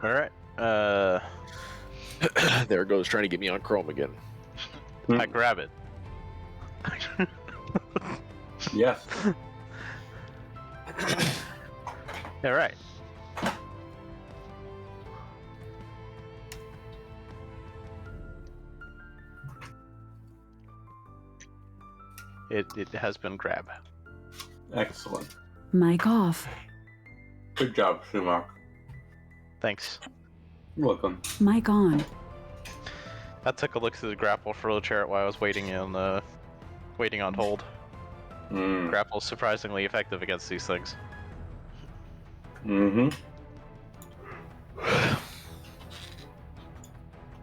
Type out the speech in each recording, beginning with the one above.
All right. There it goes, trying to get me on Chrome again. I grab it. Yes. All right. It has been grabbed. Excellent. Mic off. Good job, Sumak. Thanks. You're welcome. Mic on. I took a look through the grapple for the chariot while I was waiting on hold. Grapple's surprisingly effective against these things. Mm-hmm.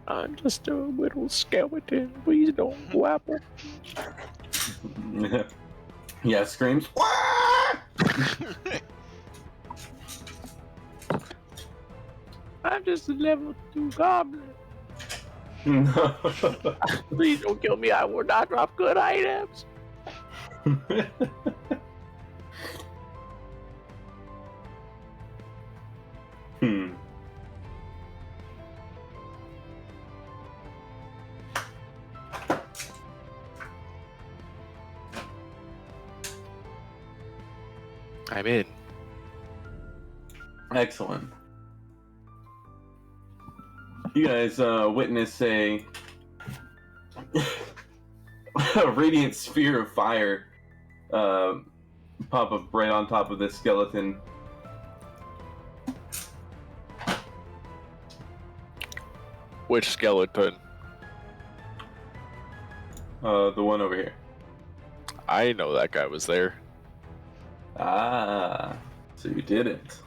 I'm just a little skeleton. Please don't grapple. Yeah, screams. I'm just a level 2 goblin. No. Please don't kill me. I will not drop good items. I'm in. Excellent. You guys witness a radiant sphere of fire pop up right on top of this skeleton. Which skeleton? The one over here. I know that guy was there. Ah, so you didn't.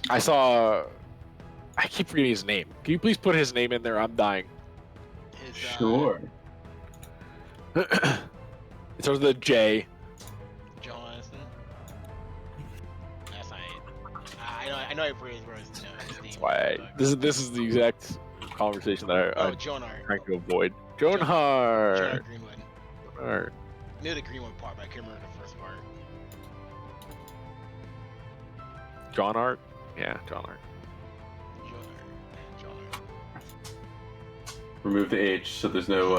I saw... I keep forgetting his name. Can you please put his name in there? I'm dying. Sure. It starts with a J. Jonathan. That's not it. I know I've raised his name. That's why this is the exact conversation that I'm Jonard. trying to avoid. Joan Hart. Jonard Greenwood. Hart. I knew the Greenwood part, but I can't remember the first part. John Hart? Yeah, John Hart. Jonard. Remove the H so there's no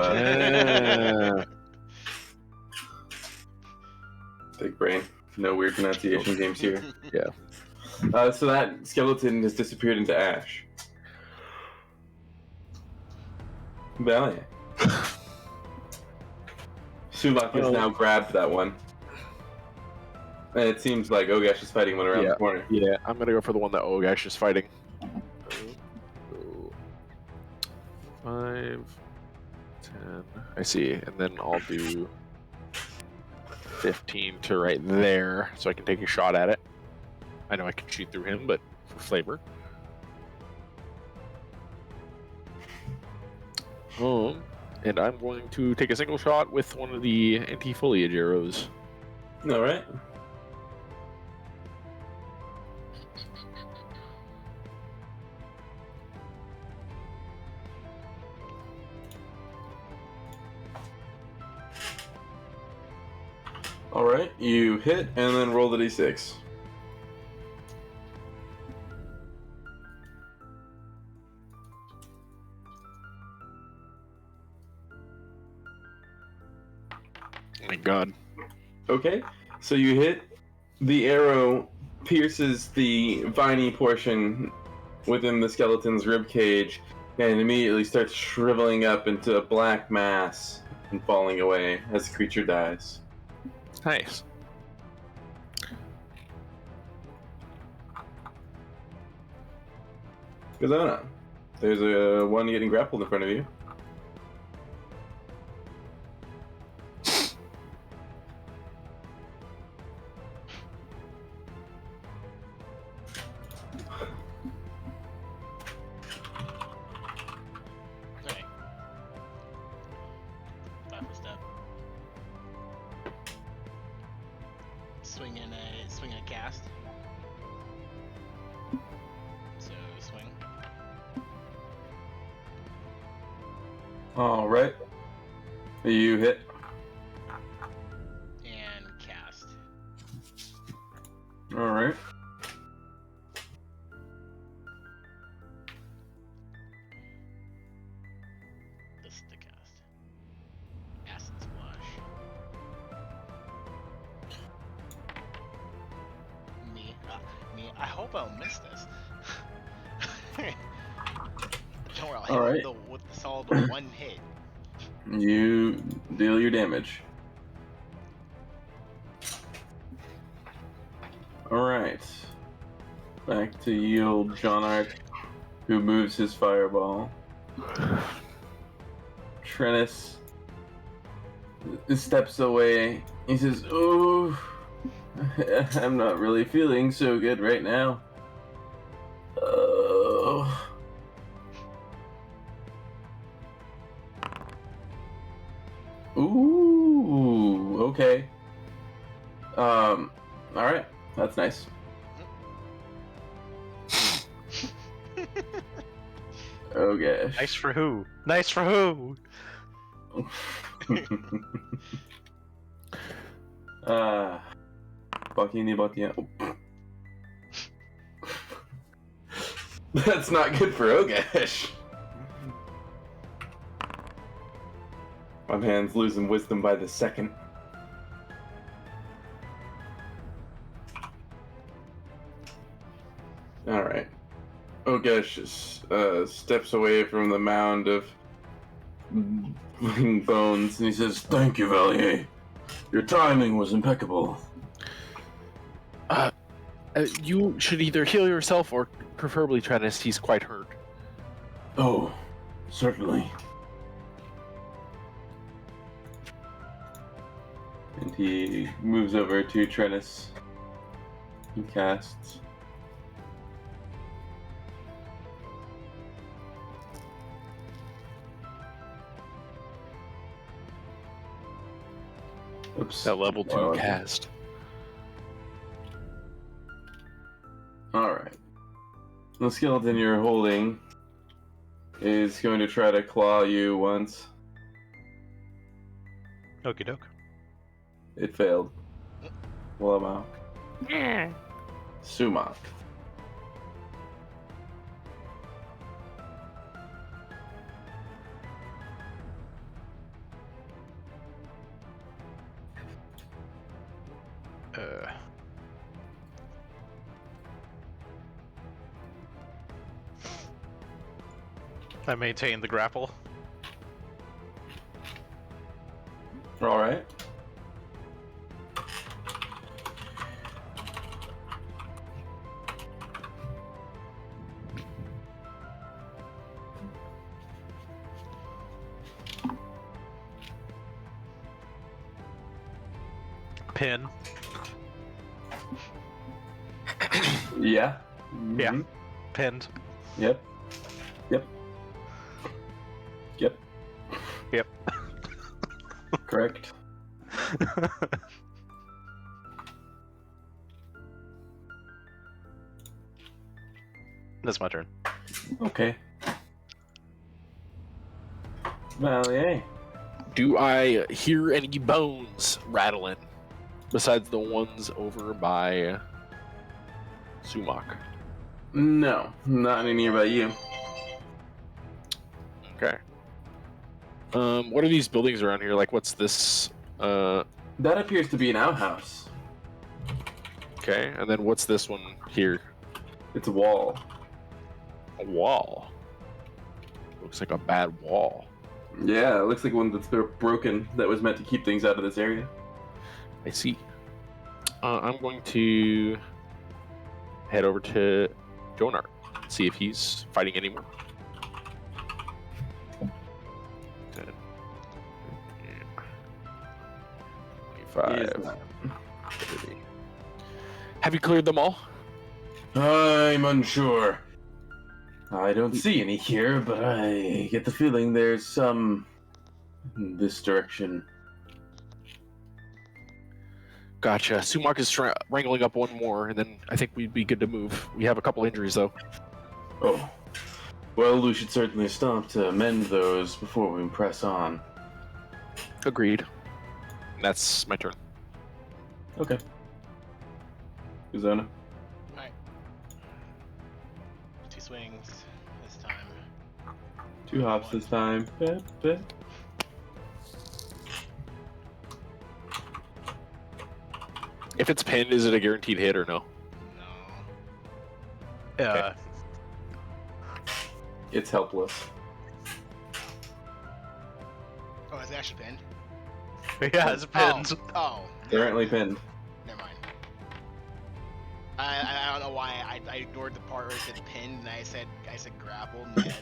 big brain. No weird pronunciation games here. Yeah. So that skeleton has disappeared into ash. Valiant. Subak has now grabbed that one. And it seems like Ogash is fighting one around the corner. Yeah, I'm gonna go for the one that Ogash is fighting. 5, 10. I see, and then I'll do 15 to right there, so I can take a shot at it. I know I can shoot through him, but for flavor. And I'm going to take a single shot with one of the anti-foliage arrows. Alright. Alright, you hit and then roll the d6. Oh my god. Okay, so you hit, the arrow pierces the viney portion within the skeleton's rib cage and immediately starts shriveling up into a black mass and falling away as the creature dies. Nice. Gazana, there's a one getting grappled in front of you. Okay. 5 foot step. Swing a cast. So swing. Alright. You hit. And cast. Alright. I hope I don't miss this. Don't worry, I'll hit All right. with the solid one hit. You deal your damage. Alright. Back to yield John Arc, who moves his fireball. Trennis steps away. He says, "Oh, I'm not really feeling so good right now. Oh." Ooh, okay. Alright. That's nice. Oh gosh. Nice for who? Nice for who? Bucky. That's not good for Ogash. My man's losing wisdom by the second. Alright. Ogash steps away from the mound of bones and he says, "Thank you, Valier. Your timing was impeccable." You should either heal yourself or preferably Trennis. He's quite hurt. Oh, certainly. And he moves over to Trennis. He casts. Oops. That level 2 Wow. cast. Alright. The skeleton you're holding is going to try to claw you once. Okie doke. It failed. Wlamok. Sumac. I maintain the grapple. Alright. Pin. Yeah. Yeah. Mhm. Pinned. Yep. Yep. Correct. That's my turn. Okay. Valier. Do I hear any bones rattling besides the ones over by Sumac? No, not any nearby you. Okay. What are these buildings around here? Like, what's this? That appears to be an outhouse. Okay, and then what's this one here? It's a wall. A wall. Looks like a bad wall. Yeah, it looks like one that's broken that was meant to keep things out of this area. I see. I'm going to head over to Jonar, see if he's fighting anymore. 10, 25, 30. Have you cleared them all? I'm unsure. I don't see any here, but I get the feeling there's some in this direction. Gotcha. Sumac is wrangling up one more, and then I think we'd be good to move. We have a couple injuries, though. Oh. Well, we should certainly stop to mend those before we press on. Agreed. And that's my turn. Okay. Uzona? Alright. 2 swings this time. 2 hops this time. Bet. If it's pinned, is it a guaranteed hit or no? No. Uh, It's helpless. Oh, is it actually pinned? yeah, it's pinned. Oh. Currently pinned. Never mind. I don't know why I ignored the part where it said pinned and I said grappled in the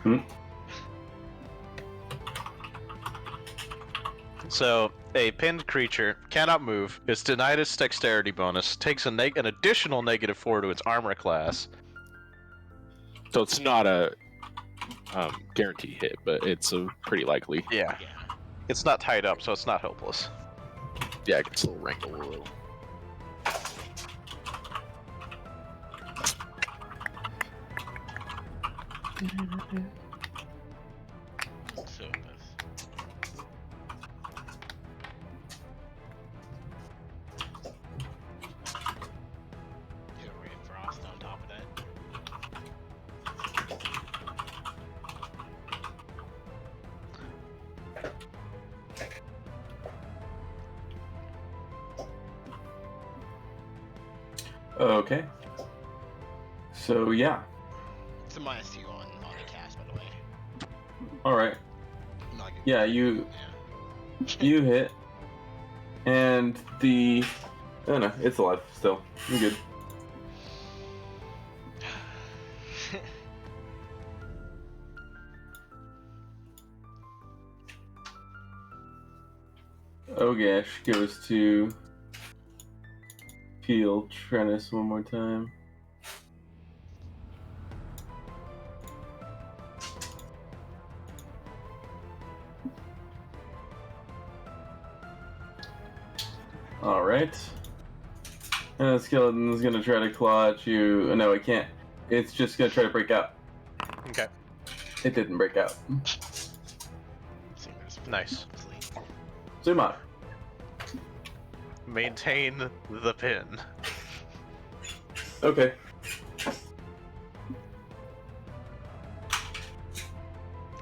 end. So, a pinned creature cannot move, is denied its dexterity bonus, takes an additional -4 to its armor class. So it's not a guarantee hit, but it's a pretty likely. Yeah. Yeah. It's not tied up, so it's not hopeless. Yeah, I can still wrangle a little. So hit a ray of frost on top of that. Okay. So yeah. It's a -2 on the cast, by the way. All right. Not good. Yeah, you Yeah. you hit, and the oh no, it's alive still. You're good. Ogash goes to peel Trennis one more time. Alright. And the skeleton's gonna try to claw at you. No, it can't. It's just gonna try to break out. Okay. It didn't break out. Nice. Zoom out. Maintain the pin. Okay.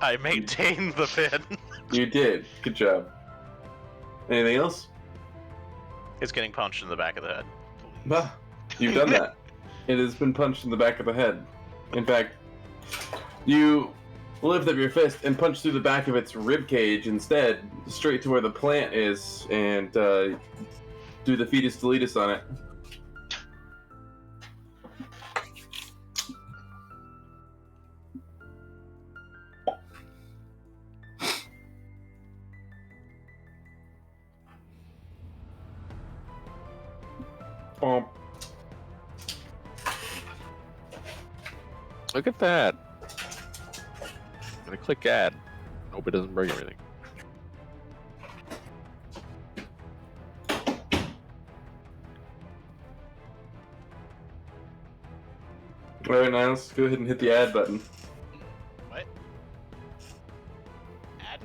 I maintain the pin. You did. Good job. Anything else? It's getting punched in the back of the head. Bah, you've done that. It has been punched in the back of the head. In fact, you lift up your fist and punch through the back of its rib cage instead, straight to where the plant is, and do the fetus deletus on it. Bomp. Look at that. I'm gonna click add. Hope it doesn't break everything. Alright, now let's go ahead and hit the add button. What? Add?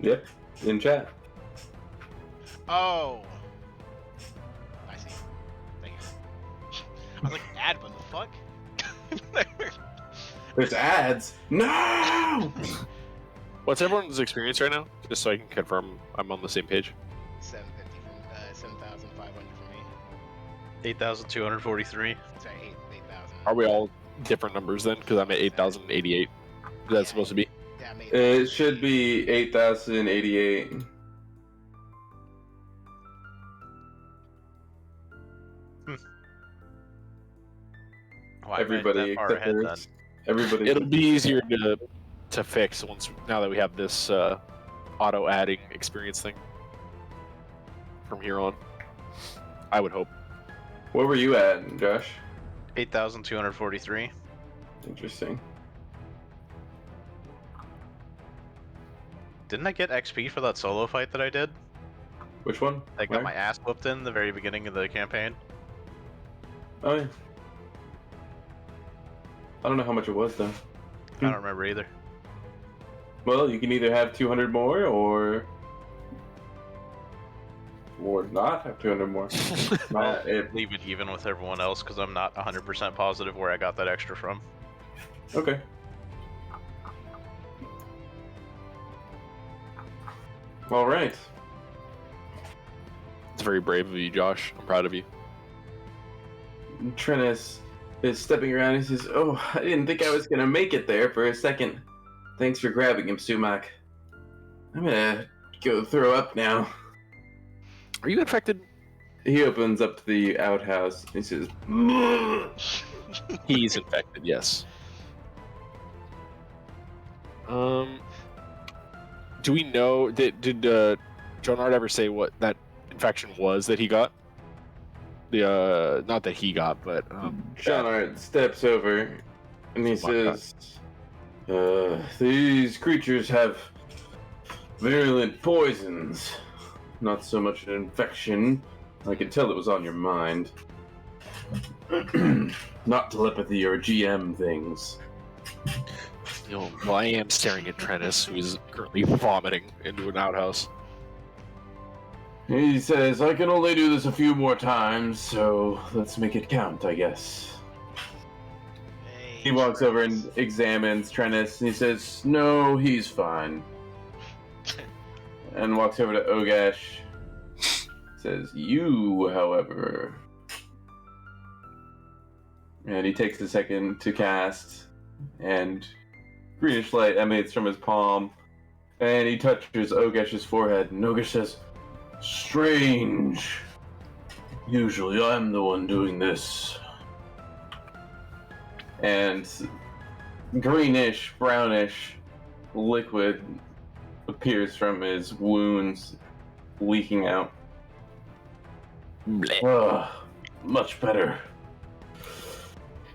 Yep, in chat. Oh. I see. Thank you. I was like, add what the fuck? There's ads. No! What's everyone's experience right now? Just so I can confirm I'm on the same page. 750 from 7,500 for me. 8,243. Sorry, 8,000. Are we all different numbers then? Because I'm at 8,088. Is that supposed to be? Yeah, I made It should be 8,088. Why am I Everybody that far except ahead for then? us. Everybody. It'll be easier to fix once now that we have this auto adding experience thing from here on. I would hope. What were you at, Josh? 8,243. Interesting. Didn't I get XP for that solo fight that I did? Which one? I got Where? my ass whooped in the very beginning of the campaign. Oh yeah. I don't know how much it was though. I don't remember either. Well, you can either have 200 more or not have 200 more. Leave it even with everyone else because I'm not 100% positive where I got that extra from. Okay. All right. It's very brave of you, Josh. I'm proud of you. Trennis is stepping around. He says, "Oh, I didn't think I was gonna make it there for a second. Thanks for grabbing him, Sumac. I'm gonna go throw up now." Are you infected? He opens up the outhouse. He says, He's infected, yes. Do we know, did John Art ever say what that infection was that he got? The not that he got, but John Art steps over and he says, "These creatures have virulent poisons. Not so much an infection. I can tell it was on your mind. Not telepathy or GM things." Well, I am staring at Trennis, who is currently vomiting into an outhouse. He says, "I can only do this a few more times, so let's make it count, I guess." Hey, He walks over and examines Trennis, and he says, "No, he's fine." And walks over to Ogash. Says, "You, however..." And he takes a second to cast, and greenish light emanates from his palm, and he touches Ogash's forehead, and Ogash says, "Strange. Usually I'm the one doing this." And greenish, brownish liquid appears from his wounds, leaking out. Much better.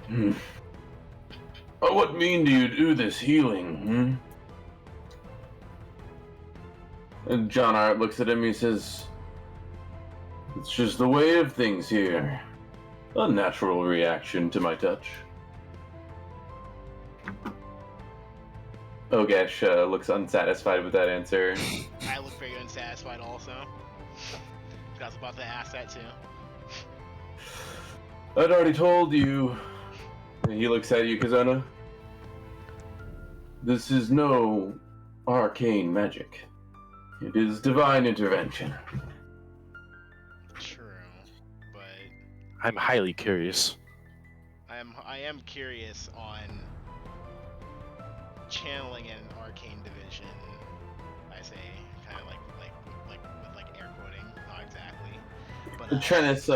By what mean do you do this healing? And John Art looks at him and he says, "It's just the way of things here. A natural reaction to my touch." Ogash looks unsatisfied with that answer. I look very unsatisfied also. I was about to ask that too. "I'd already told you." And he looks at you, Kazona. "This is no arcane magic. It is divine intervention." True, but I'm highly curious. I am curious on channeling an arcane division. I say, kind of like with air quoting, not exactly. But Trennis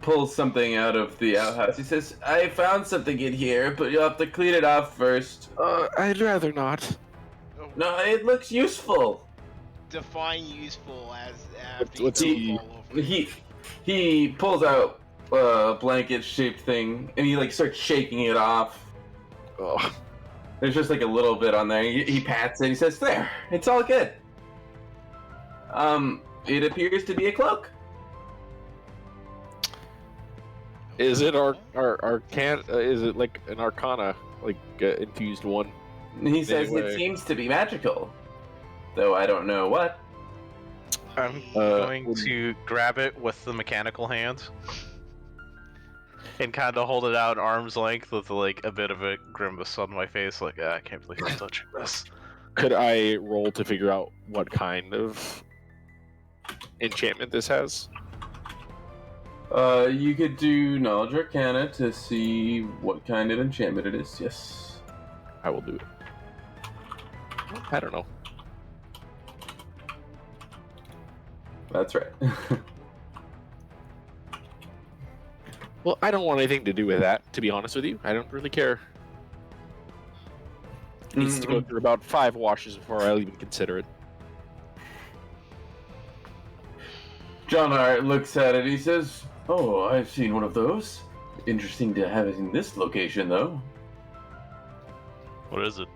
pulls something out of the outhouse. He says, "I found something in here, but you'll have to clean it off first." I'd rather not. "No, it looks useful." define useful as after What's you he- all over. He pulls out a blanket-shaped thing, and he starts shaking it off. Oh, There's just a little bit on there. He pats it. He says, "There, it's all good." It appears to be a cloak. is it our is it like an Arcana infused one? He says Anyway. it seems to be magical, though I don't know what. I'm going to grab it with the mechanical hand and kind of hold it out arm's length with a bit of a grimace on my face, I can't believe I'm touching this. Could I roll to figure out what kind of enchantment this has? You could do Knowledge Arcana to see what kind of enchantment it is. Yes. I will do it. I don't know. That's right. Well, I don't want anything to do with that, to be honest with you. I don't really care. It needs to go through about 5 washes before I'll even consider it. John Hart looks at it. He says, "Oh, I've seen one of those. Interesting to have it in this location, though. What is it?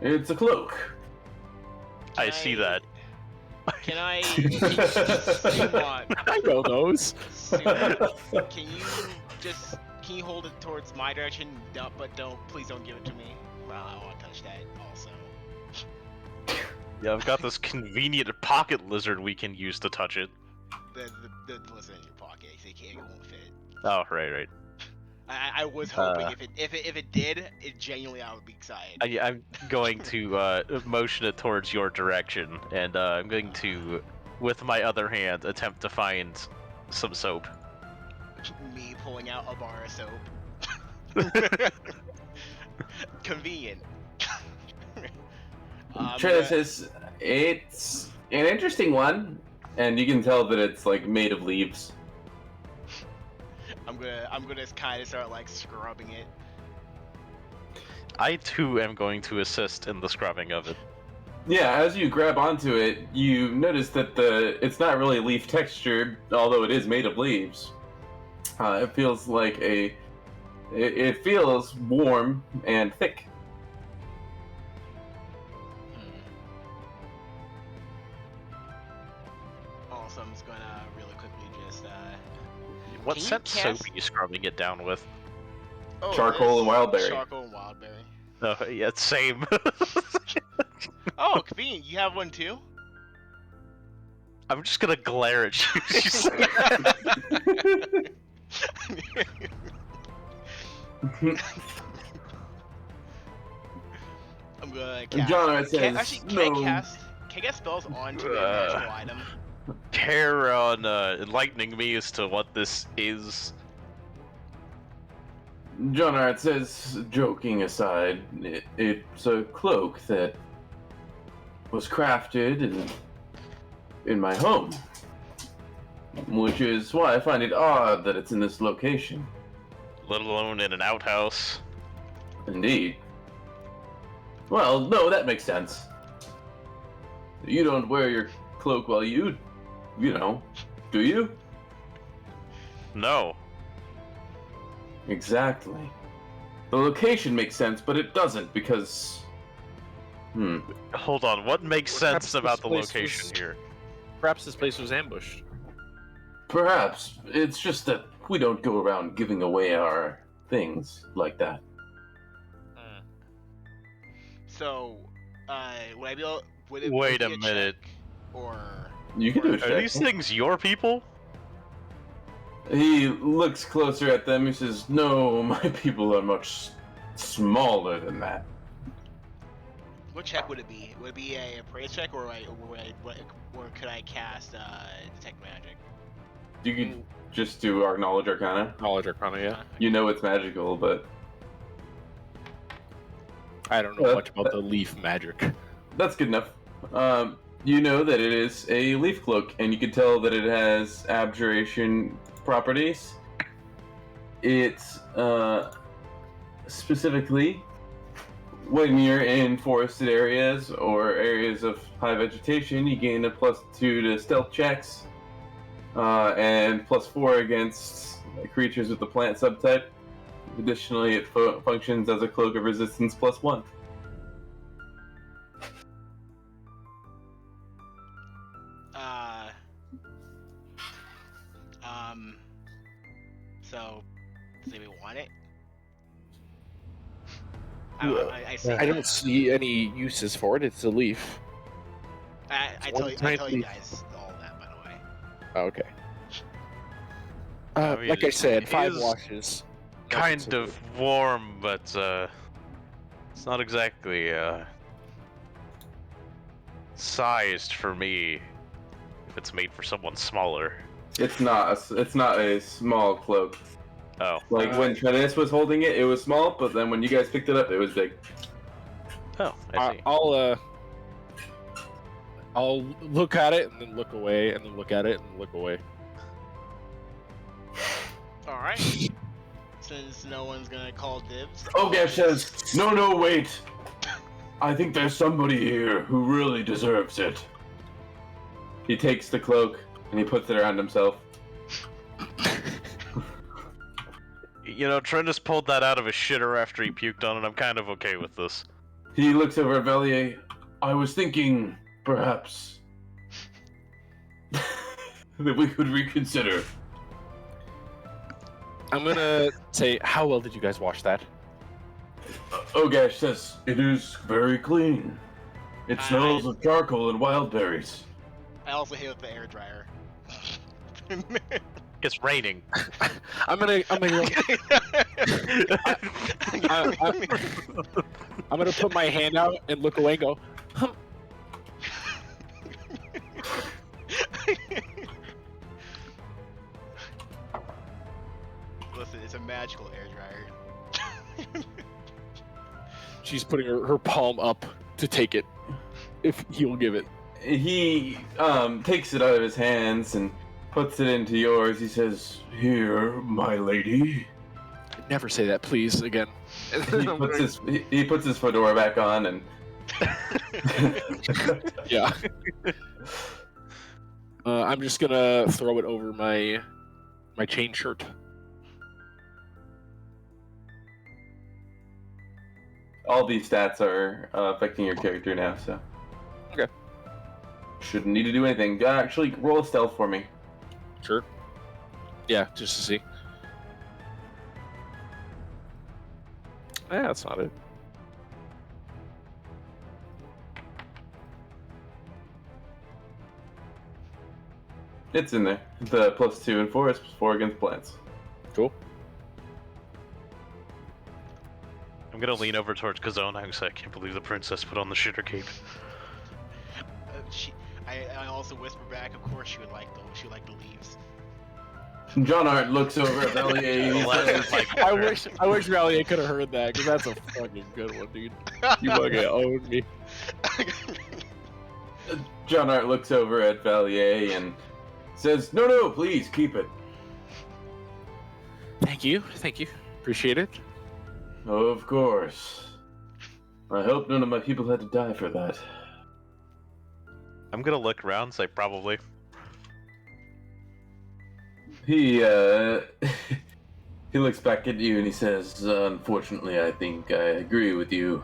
It's a cloak." I see that. Can I? Sumon, I know those. can you hold it towards my direction? But please don't give it to me. Well, I want to touch that also. Yeah, I've got this convenient pocket lizard we can use to touch it. The listen in your pocket, it won't fit. Oh, right. I was hoping if it did, genuinely I would be excited. I'm going to motion it towards your direction, and I'm going to, with my other hand, attempt to find some soap. Me pulling out a bar of soap. Convenient. Trina says it's an interesting one, and you can tell that it's like made of leaves. I'm gonna kind of start like scrubbing it. I too am going to assist in the scrubbing of it. Yeah, as you grab onto it, you notice that it's not really leaf textured, although it is made of leaves. It feels like it feels warm and thick. Also, I'm just gonna really quickly just What Can you scent cast- soap are you scrubbing it down with? Charcoal and wildberry. Charcoal and wildberry. Oh, yeah, same. Oh, convenient. You have one too? I'm just gonna glare at you. I'm gonna cast. John says, Can no. I cast spells onto a magical item? Care on enlightening me as to what this is? John Art says, joking aside, it's a cloak that was crafted in my home, which is why I find it odd that it's in this location. Let alone in an outhouse. Indeed. Well, no, that makes sense. You don't wear your cloak while you know, do you? No. Exactly. The location makes sense, but it doesn't because... Hold on, what makes sense Perhaps about this the place location was- here? Perhaps this place was ambushed. Perhaps. It's just that we don't go around giving away our things like that. So, would I be able? Would it Wait be a minute. check, or You can do a Are check. these things your people? He looks closer at them. He says, "No, my people are much smaller than that." what check would it be? Would it be a appraise check, or or could I cast detect magic? You could just do our knowledge arcana. Knowledge Arcana, yeah. You know it's magical, but I don't know much about the leaf magic. that's good enough. You know that it is a leaf cloak, and you can tell that it has abjuration properties. It's specifically when you're in forested areas or areas of high vegetation, you gain a +2 to stealth checks, and +4 against creatures with the plant subtype. Additionally, it functions as a cloak of resistance +1. So, do we want it? I see. I don't see any uses for it. It's a leaf. I tell you guys all that, by the way. Oh, okay. I mean, like I said, it 5 is washes. Kind of warm, but it's not exactly sized for me. If it's made for someone smaller. It's not a small cloak. Oh. Like when Trenis was holding it, it was small, but then when you guys picked it up, it was big. Oh, I see. I'll look at it and then look away, and then look at it and look away. All right. Since no one's gonna call dibs. Ogash says, No, wait. I think there's somebody here who really deserves it. He takes the cloak and he puts it around himself. You know, Trendus pulled that out of his shitter after he puked on it. I'm kind of okay with this. He looks over at Valier. I was thinking, perhaps, that we could reconsider. I'm gonna say, how well did you guys wash that? Ogash says, it is very clean. It smells of charcoal and wild berries. I also hit with the air dryer. It's raining. I'm gonna put my hand out and look away and go, Listen, it's a magical air dryer. She's putting her palm up to take it, if he'll give it. He takes it out of his hands and puts it into yours. He says, "Here, my lady." Never say that, please, again. He puts his fedora back on and Yeah. I'm just gonna throw it over my chain shirt. all these stats are affecting your character now, so. Okay. Shouldn't need to do anything. Actually, roll a stealth for me. Sure. Yeah, just to see. That's not it. It's in there. The +2 and 4 is +4 against plants. Cool. I'm gonna lean over towards Kazona and say, I can't believe the princess put on the shitter cape. I also whisper back, of course she would like the leaves. John Hart looks over at Valier. He says, I wish Rallier could have heard that, because that's a fucking good one, dude. You fucking own me. John Hart looks over at Valier and says, No, please, keep it. Thank you. Appreciate it. Of course. I hope none of my people had to die for that. I'm gonna look around and say, probably. He he looks back at you and he says, unfortunately, I think I agree with you.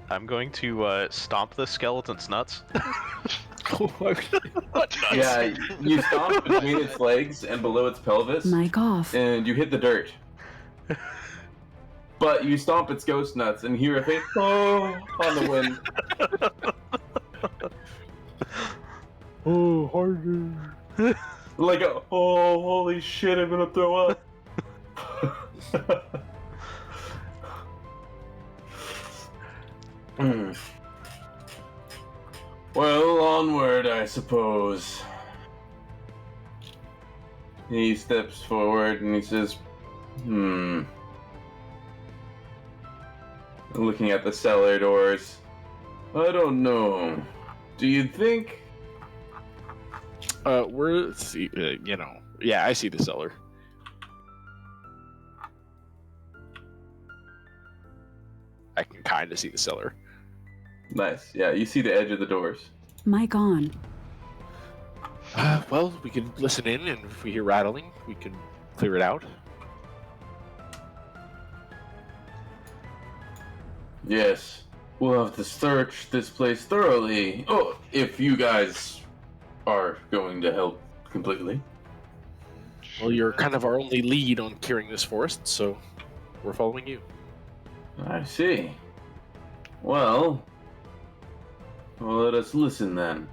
I'm going to stomp the skeleton's nuts. What? Yeah, you stomp between its legs and below its pelvis, Mic off. and you hit the dirt. But you stomp its ghost nuts and hear a faint "oh" on the wind. Oh, harder. Like a "oh, holy shit, I'm gonna throw up." Well, onward, I suppose. He steps forward and he says, looking at the cellar doors. I don't know. Do you think? Let's see, yeah, I see the cellar. I can kind of see the cellar. Nice. Yeah, you see the edge of the doors. Mic on. Well, we can listen in, and if we hear rattling, we can clear it out. Yes. We'll have to search this place thoroughly. Oh, if you guys are going to help completely. Well, you're kind of our only lead on clearing this forest, so we're following you. I see. Well, let us listen then.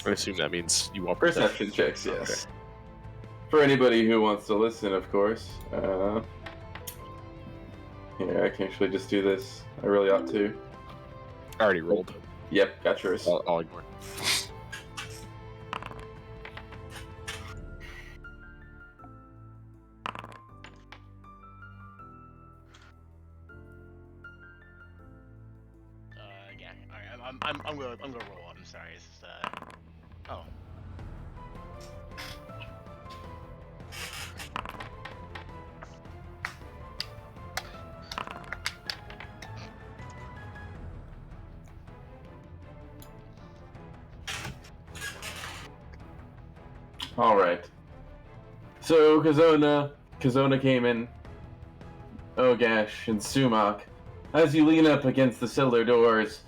I assume that means you want Perception checks, yes. For anybody who wants to listen, of course. Here, I can actually just do this. I really ought to. I already rolled. Yep, got yours. I'll ignore. Yeah. All right. I'm gonna roll. I'm sorry. It's oh. Alright. So, Kazona came in, Ogash, and Sumac. As you lean up against the cellar doors,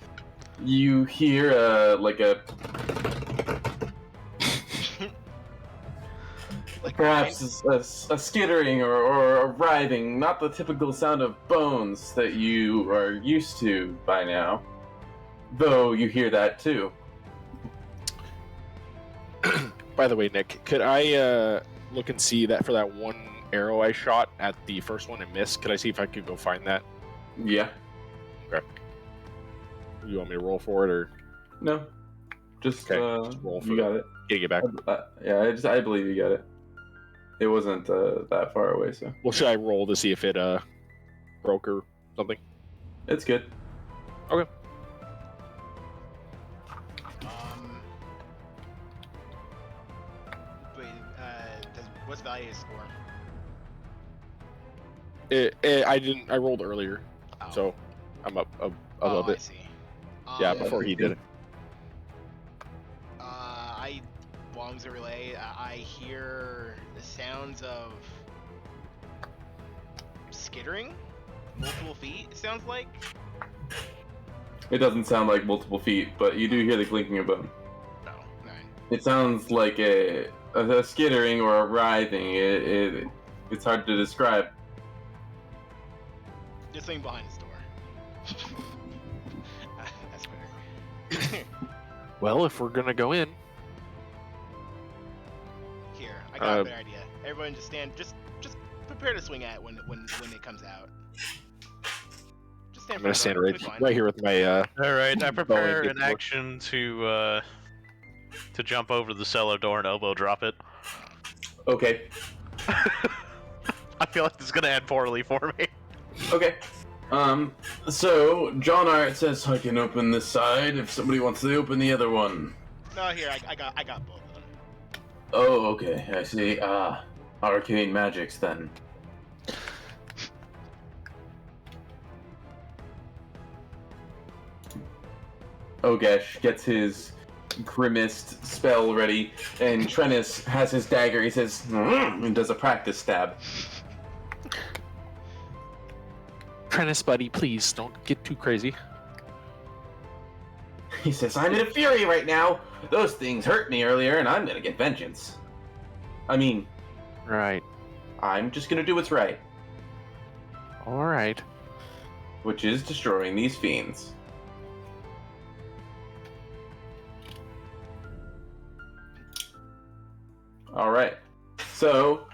you hear, perhaps a skittering or a writhing, not the typical sound of bones that you are used to by now. Though you hear that too. By the way, Nick, could I look and see that for that one arrow I shot at the first one and missed? Could I see if I could go find that? Yeah. Okay. You want me to roll for it, or No. Just, Okay, just roll for you got it. getting it back? Yeah, I believe you got it. It wasn't that far away, so. Well, should I roll to see if it broke or something? It's good. Okay. Wait, what's the value of score? I rolled earlier, Oh. so I'm up above Oh, I it. see. Yeah, before he did it. While I'm a relay, I hear the sounds of skittering, multiple feet. It sounds like. It doesn't sound like multiple feet, but you do hear the clinking of bone. No, nine. It sounds like a skittering or a writhing. It's hard to describe. There's something behind this door. That's better. Well, if we're gonna go in, Here, I got a better idea. Everyone just prepare to swing at it when it comes out. Just stand I'm gonna stand front, it'll be right fine. here with my. All right, I prepare get an to work. action to jump over the cellar door and elbow drop it. Okay. I feel like this is gonna end poorly for me. Okay. So John Art says I can open this side if somebody wants to open the other one. No, here I got both of them. Oh, okay. I see. Arcane magics then. Ogesh gets his grimaced spell ready, and Trennis has his dagger. He says, and does a practice stab. Trennis, buddy, please don't get too crazy. He says, I'm in a fury right now. Those things hurt me earlier, and I'm gonna get vengeance. I mean, Right. I'm just gonna do what's right, All right. which is destroying these fiends. Alright. So,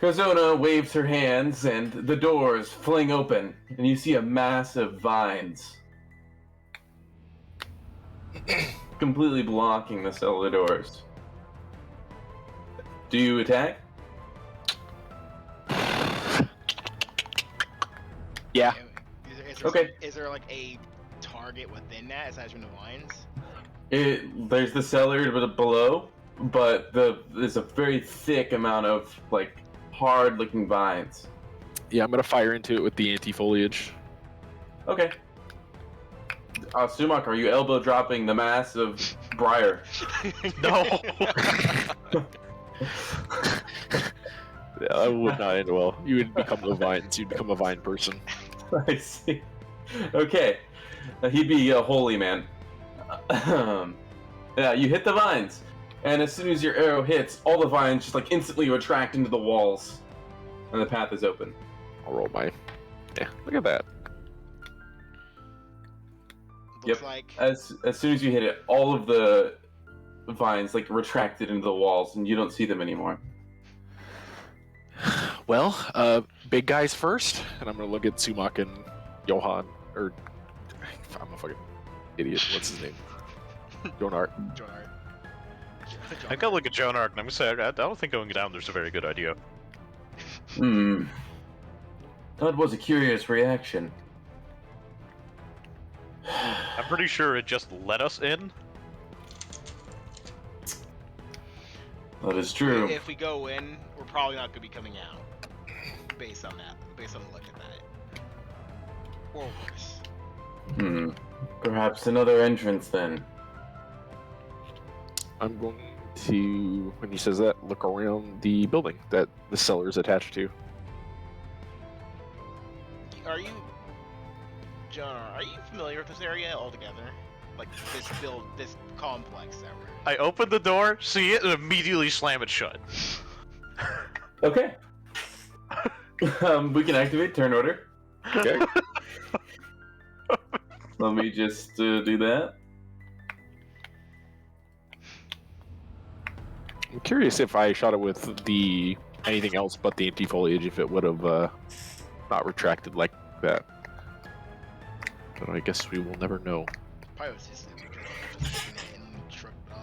Kazona waves her hands, and the doors fling open, and you see a mass of vines completely blocking the cellar doors. Do you attack? Yeah. Okay. Is there like a target within that aside from the vines? There's the cellar below, but there's a very thick amount of like hard-looking vines. Yeah, I'm gonna fire into it with the anti-foliage. Okay. Sumak, are you elbow dropping the mass of briar? No. Yeah, that would not end well. You would become the vines. You'd become a vine person. I see. Okay. He'd be a holy man. Yeah, you hit the vines, and as soon as your arrow hits, all the vines just like instantly retract into the walls, and the path is open. I'll roll my. Yeah, look at that. Looks Yep. like As soon as you hit it, all of the vines like retracted into the walls, and you don't see them anymore. Well, big guys first, and I'm gonna look at Sumak and Johan, or I'm a fucking idiot. What's his name? Jonart. John Art. I gotta look at Joan Arc, and I'm gonna say I don't think going down there's a very good idea. That was a curious reaction. I'm pretty sure it just let us in. That is true. If we go in, we're probably not gonna be coming out. Based on that. Based on looking at it. Or worse. Perhaps another entrance then. I'm going to, when he says that, look around the building that the cellar is attached to. Are you, John? Are you familiar with this area altogether? Like this complex that we're. I open the door, see it, and immediately slam it shut. Okay. We can activate turn order. Okay. Let me just do that. I'm curious if I shot it with the anything else but the anti-foliage, if it would have not retracted like that. But I guess we will never know. Probably was just because I was just looking at it and shrugged it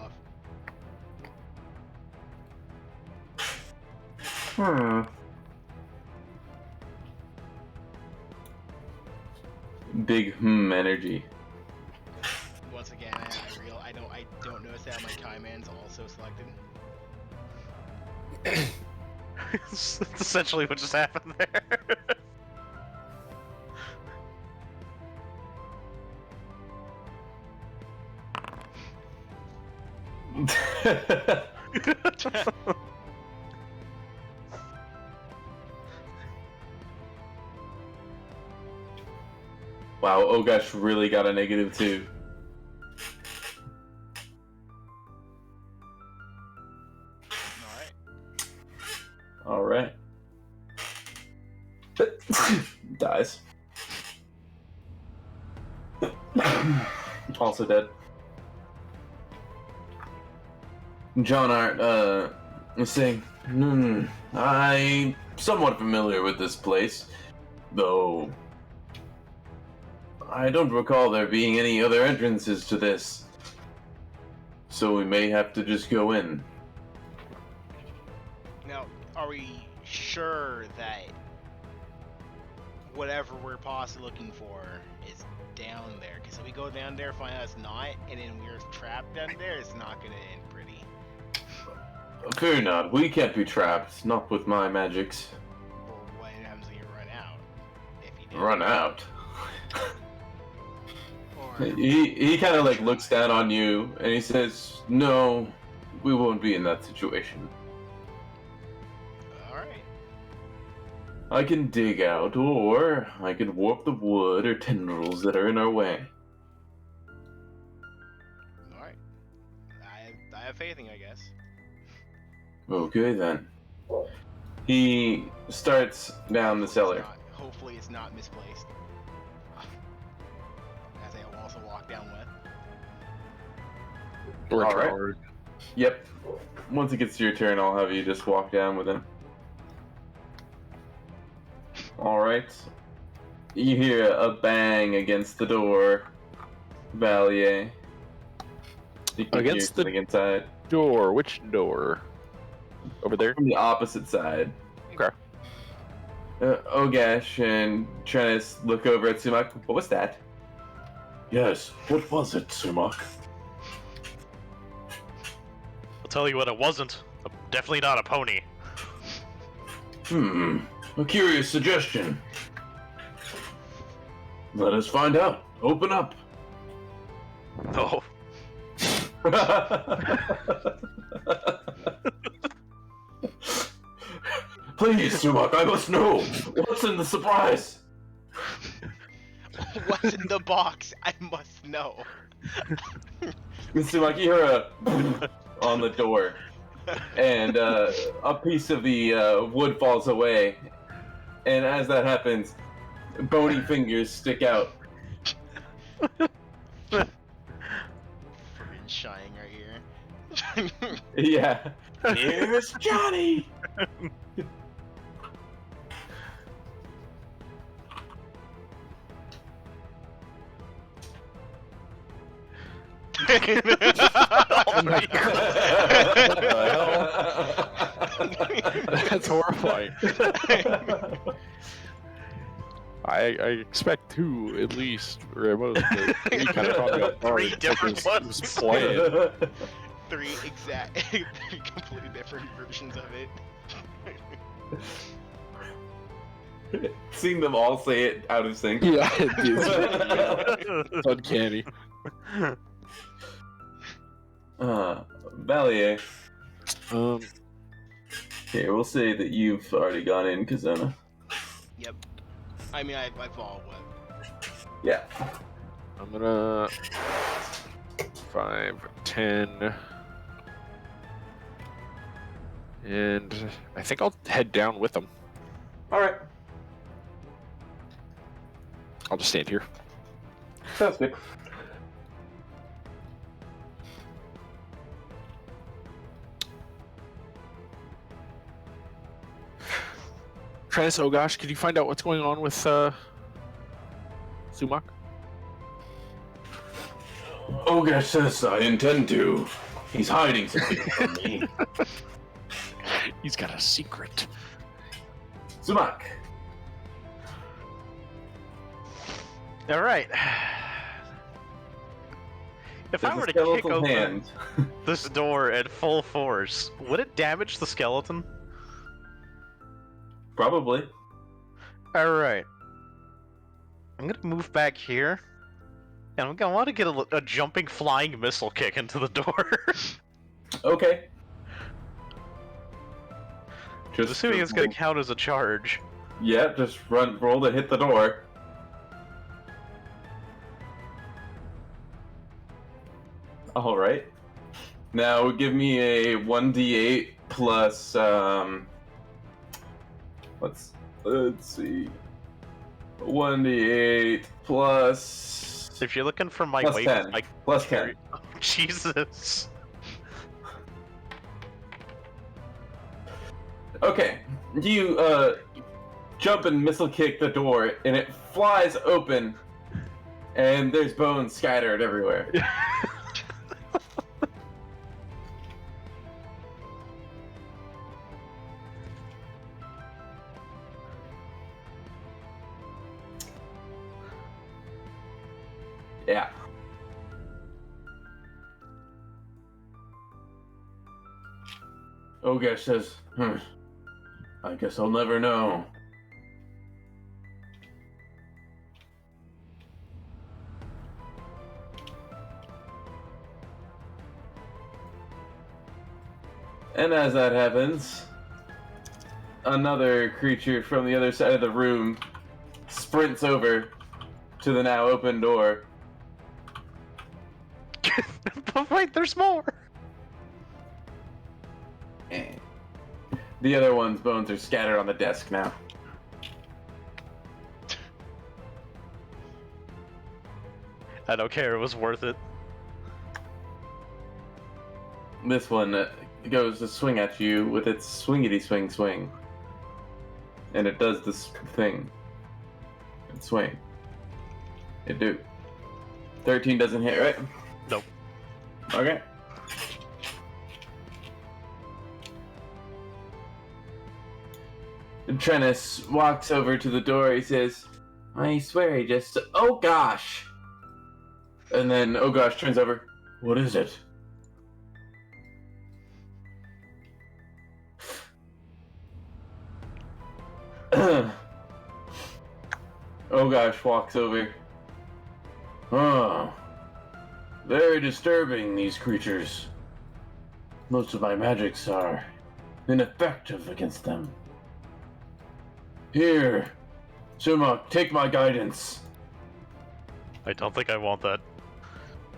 off. Big energy. Once again, I don't notice that my Kaiman's also selected. That's essentially what just happened there. Wow, Ogash really got a -2. Alright. Alright. Dies. Also dead. John Art, is saying, I'm somewhat familiar with this place, though I don't recall there being any other entrances to this, so we may have to just go in. Now, are we sure that whatever we're possibly looking for is down there? Because if we go down there, find out it's not, and then we're trapped down there, it's not going to end pretty. Fear not, we can't be trapped, not with my magics. Or what happens when you run out? If you do. Run out? Or, He kind of like looks down on you, and he says, no, we won't be in that situation. alright. I can dig out, or I can warp the wood or tendrils that are in our way. Alright. I have faith in you, I guess. Okay then. He starts down the cellar. Hopefully it's not misplaced. As I will also walk down with. Or All right. Troward. Yep. Once it gets to your turn, I'll have you just walk down with him. Alright. You hear a bang against the door, Valier. You can Against hear something inside. Door. Which door? Over there? From the opposite side. Okay. Ogash and Trennis look over at Sumak. What was that? Yes, what was it, Sumak? I'll tell you what it wasn't. Definitely not a pony. A curious suggestion. Let us find out. Open up. No. Please, Sumak, I must know. What's in the surprise? What's in the box? I must know. Sumak, you hear a on the door, and a piece of the wood falls away. And as that happens, bony fingers stick out. Friggin' shining right here. Yeah. Here's Johnny! Oh my That's horrifying. I expect two at least, or at most. But he kind of caught me off guard. Three different It was ones. planned. Three completely different versions of it. Seeing them all say it out of sync. Yeah, it's uncanny. Valier. Okay, Here, we'll say that you've already gone in, Kazona. Yep. I mean, I follow what? Yeah. I'm gonna 5, 10, and I think I'll head down with them. Alright. I'll just stand here. Sounds good. Travis, oh gosh, could you find out what's going on with Sumak? Ogesh says I intend to. He's hiding something from me. He's got a secret. Sumak. All right. If I There's were a to kick skeletal open hand. this door at full force, would it damage the skeleton? Probably. All right. I'm gonna move back here, and I'm gonna want to get a jumping flying missile kick into the door. Okay. I'm assuming it's gonna count as a charge. Yeah, just roll to hit the door. All right. Now give me a 1d8 plus let's see. 1d8 plus If you're looking for my plus weight, 10. like Plus 10. Jesus. Okay. You jump and missile kick the door and it flies open and there's bones scattered everywhere. Yeah. Ogesh says, I guess I'll never know. And as that happens, another creature from the other side of the room sprints over to the now open door. But wait, there's more. The other one's bones are scattered on the desk now. I don't care. It was worth it. This one goes to swing at you with its swingity swing. And it does this thing. And swing. It do. 13 doesn't hit, right? Nope. Okay. Trennis walks over to the door. He says, I swear he just... Oh gosh! And then, oh gosh, turns over. What is it? Oh gosh walks over. Oh. Very disturbing, these creatures. Most of my magics are ineffective against them. Here, Sumak, take my guidance. I don't think I want that.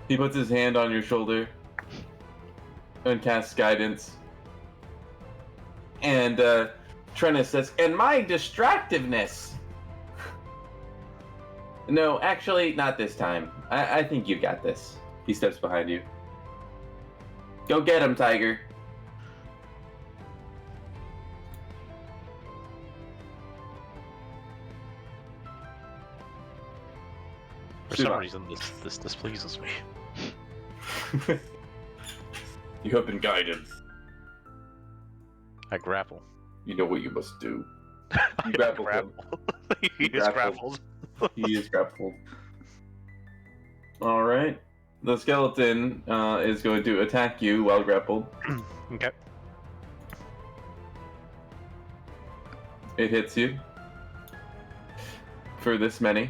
He puts his hand on your shoulder and casts guidance. And Trennis says, and my distractiveness. No, actually, not this time. I think you got this. He steps behind you. Go get him, Tiger. For some reason, this displeases me. You have been guided. I grapple. You know what you must do. I grapple him. He is grappled. He is grappled. Alright. The skeleton is going to attack you while grappled. Okay. It hits you. For this many.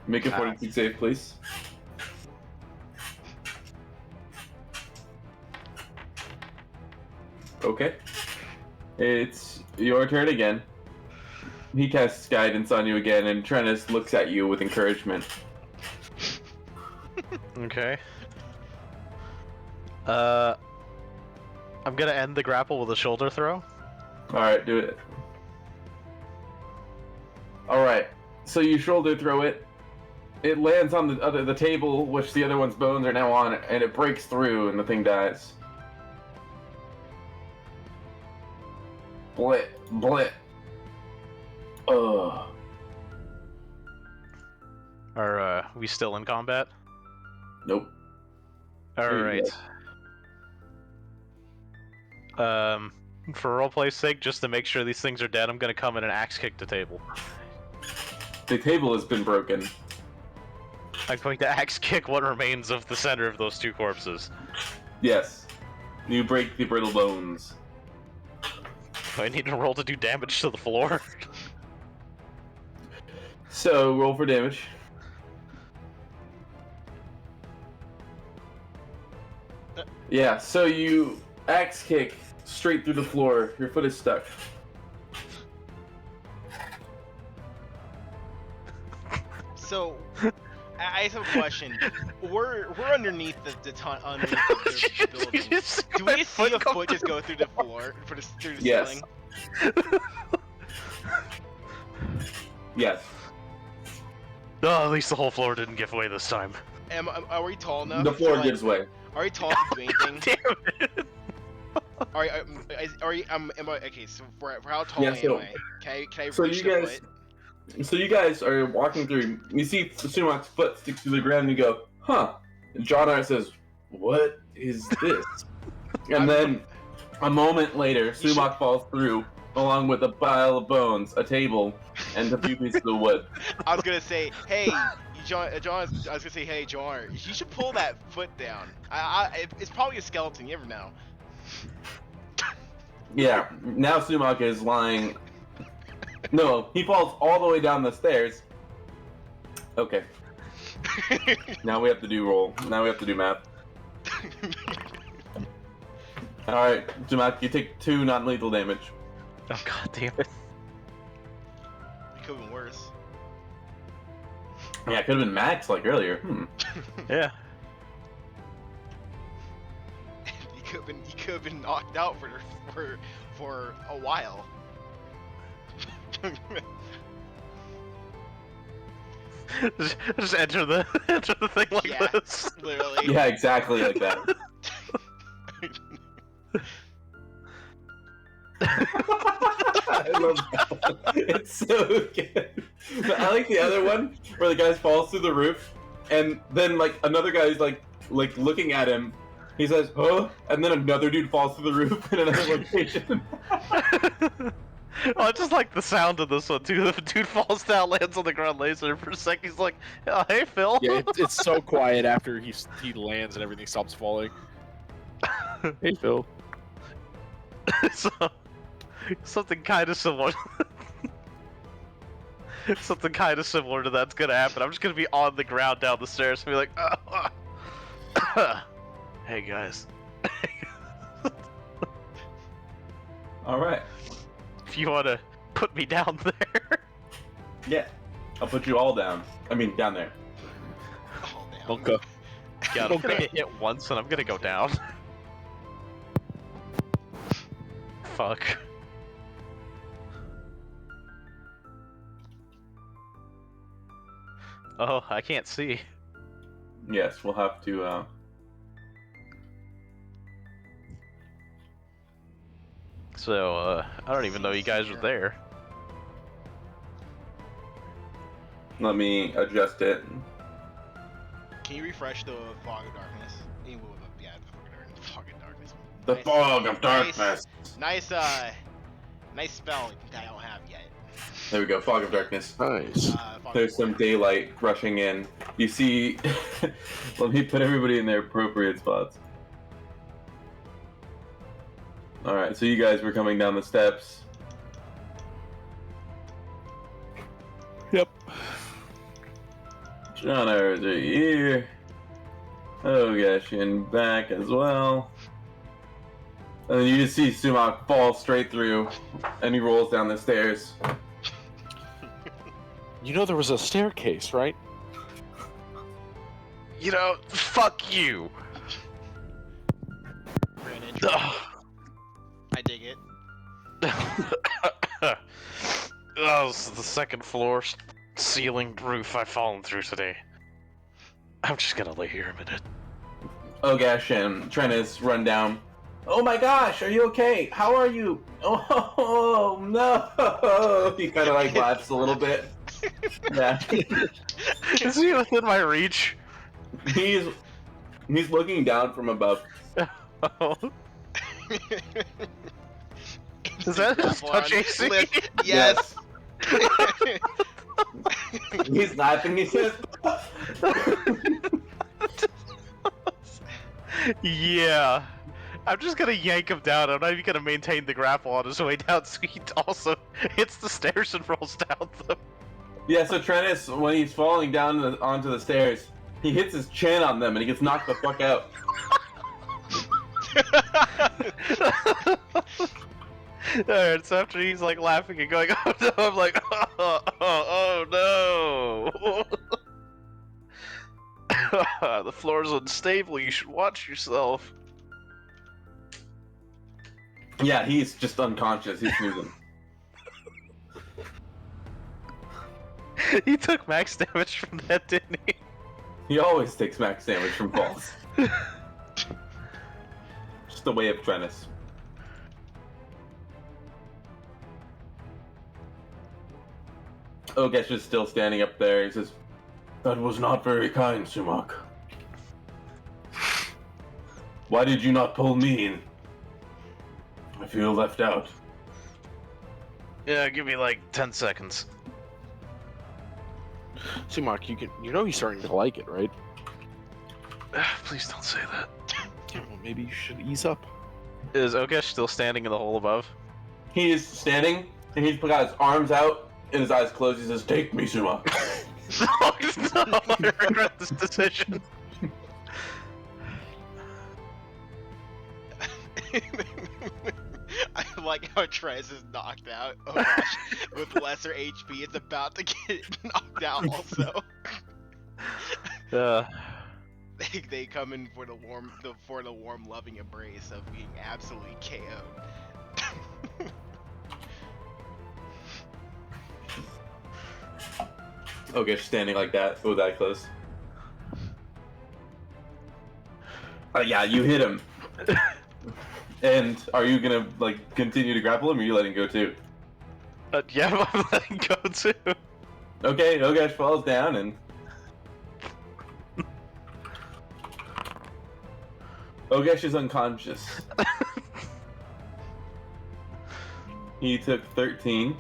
Make a fortitude save, please. Okay. It's your turn again. He casts guidance on you again, and Trennis looks at you with encouragement. Okay. I'm gonna end the grapple with a shoulder throw. Alright, do it. Alright, so you shoulder throw it. It lands on the table, which the other one's bones are now on, and it breaks through, and the thing dies. Blit, blit. Ugh. Our we still in combat? Nope. Alright. For roleplay's sake, just to make sure these things are dead, I'm gonna come in and axe kick the table. The table has been broken. I'm going to axe kick what remains of the center of those two corpses. Yes. You break the brittle bones. Do I need to roll to do damage to the floor? So, roll for damage. Yeah, so you axe kick straight through the floor. Your foot is stuck. So, I have a question. We're underneath the building. Do we see a foot just go through the floor, through the Yes. ceiling? Yes. Oh, at least the whole floor didn't give away this time. Are we tall enough? The floor to, gives way. Are we tall enough to do anything? Damn it! Okay, so for how tall Yeah, so- am I? Can I so reach you the guys- foot? So you guys are walking through. You see Sumak's foot stick through the ground, and you go, "Huh?" And John R says, "What is this?" And then a moment later, Sumak falls through, along with a pile of bones, a table, and a few pieces of wood. I was gonna say, hey, John. I was gonna say, hey, John, you should pull that foot down. It's probably a skeleton. You never know. Yeah. Now Sumak is lying. No, he falls all the way down the stairs. Okay. Now we have to do roll. Now we have to do math. Alright, Sumak, you take 2 non-lethal damage. Oh god damn it. It could have been worse. Yeah, it could have been max like earlier. Yeah. You could have been knocked out for a while. just enter the thing like Yeah. this. Literally. Yeah, exactly like that. I love that one. It's so good. But I like the other one where the guy falls through the roof, and then like another guy's like looking at him. He says, "Huh?" And then another dude falls through the roof in another location. Oh, I just like the sound of this one too. The dude falls down, lands on the ground, laser for a sec. He's like, oh, "Hey, Phil." Yeah, it's so quiet after he lands and everything stops falling. Hey, Phil. So, something kind of similar. Something kind of similar to that's gonna happen. I'm just gonna be on the ground down the stairs and be like, "Hey guys, All right. if you wanna put me down there." Yeah, I'll put you all down. I mean, down there. Oh, damn. Okay. Yeah, I'm gonna get hit once and I'm gonna go down. Fuck. Oh, I can't see. Yes, we'll have to. So, I don't even know you guys were there. Let me adjust it. Can you refresh the fog of darkness? Yeah, the fog of darkness. The Nice- fog of darkness. Nice spell that I don't have yet. There we go. Fog of darkness. Nice. Fog There's of some daylight rushing in. You see, let me put everybody in their appropriate spots. Alright, so you guys were coming down the steps. Yep. John R is right here. Oh gosh, and back as well. And then you just see Sumak fall straight through, and he rolls down the stairs. You know there was a staircase, right? You know, fuck you. Grand entry. Ugh. I dig it. Oh, this is the second floor ceiling roof I've fallen through today. I'm just gonna lay here a minute. Oh gosh, and Trennis run down. Oh my gosh, are you okay? How are you? Oh no! He kind of like laughs a little bit. Yeah. Is he within my reach? He's looking down from above. Oh. Is that his touch AC? Yes. He's laughing. He says, Yeah. I'm just gonna yank him down. I'm not even gonna maintain the grapple on his way down, so he also hits the stairs and rolls down them. "Yeah." So Trennis, when he's falling down onto the stairs, he hits his chin on them and he gets knocked the fuck out. Alright, so after he's like laughing and going, oh no, I'm like, oh no. The floor's unstable, you should watch yourself. Yeah, he's just unconscious. He's snoozing. He took max damage from that, didn't he? He always takes max damage from falls. Just the way of Trennis. Ogesh is still standing up there. He says, "That was not very kind, Sumak. Why did you not pull me in? I feel left out." Yeah, give me like 10 seconds. Sumak, you know he's starting to like it, right? Please don't say that. Yeah, well, maybe you should ease up. Is Ogesh still standing in the hole above? He is standing, and he's got his arms out and his eyes closed. He says, "Take me, Sumak." No, I regret this decision. I like how Trez is knocked out. Oh gosh, with lesser HP, it's about to get knocked out also. They come in for the warm, loving embrace of being absolutely KO'd. Ogesh standing like that, with that close. Yeah, you hit him. And are you gonna like continue to grapple him, or are you letting go too? Yeah, I'm letting go too. Okay, Ogesh falls down and Ogesh is unconscious. He took 13.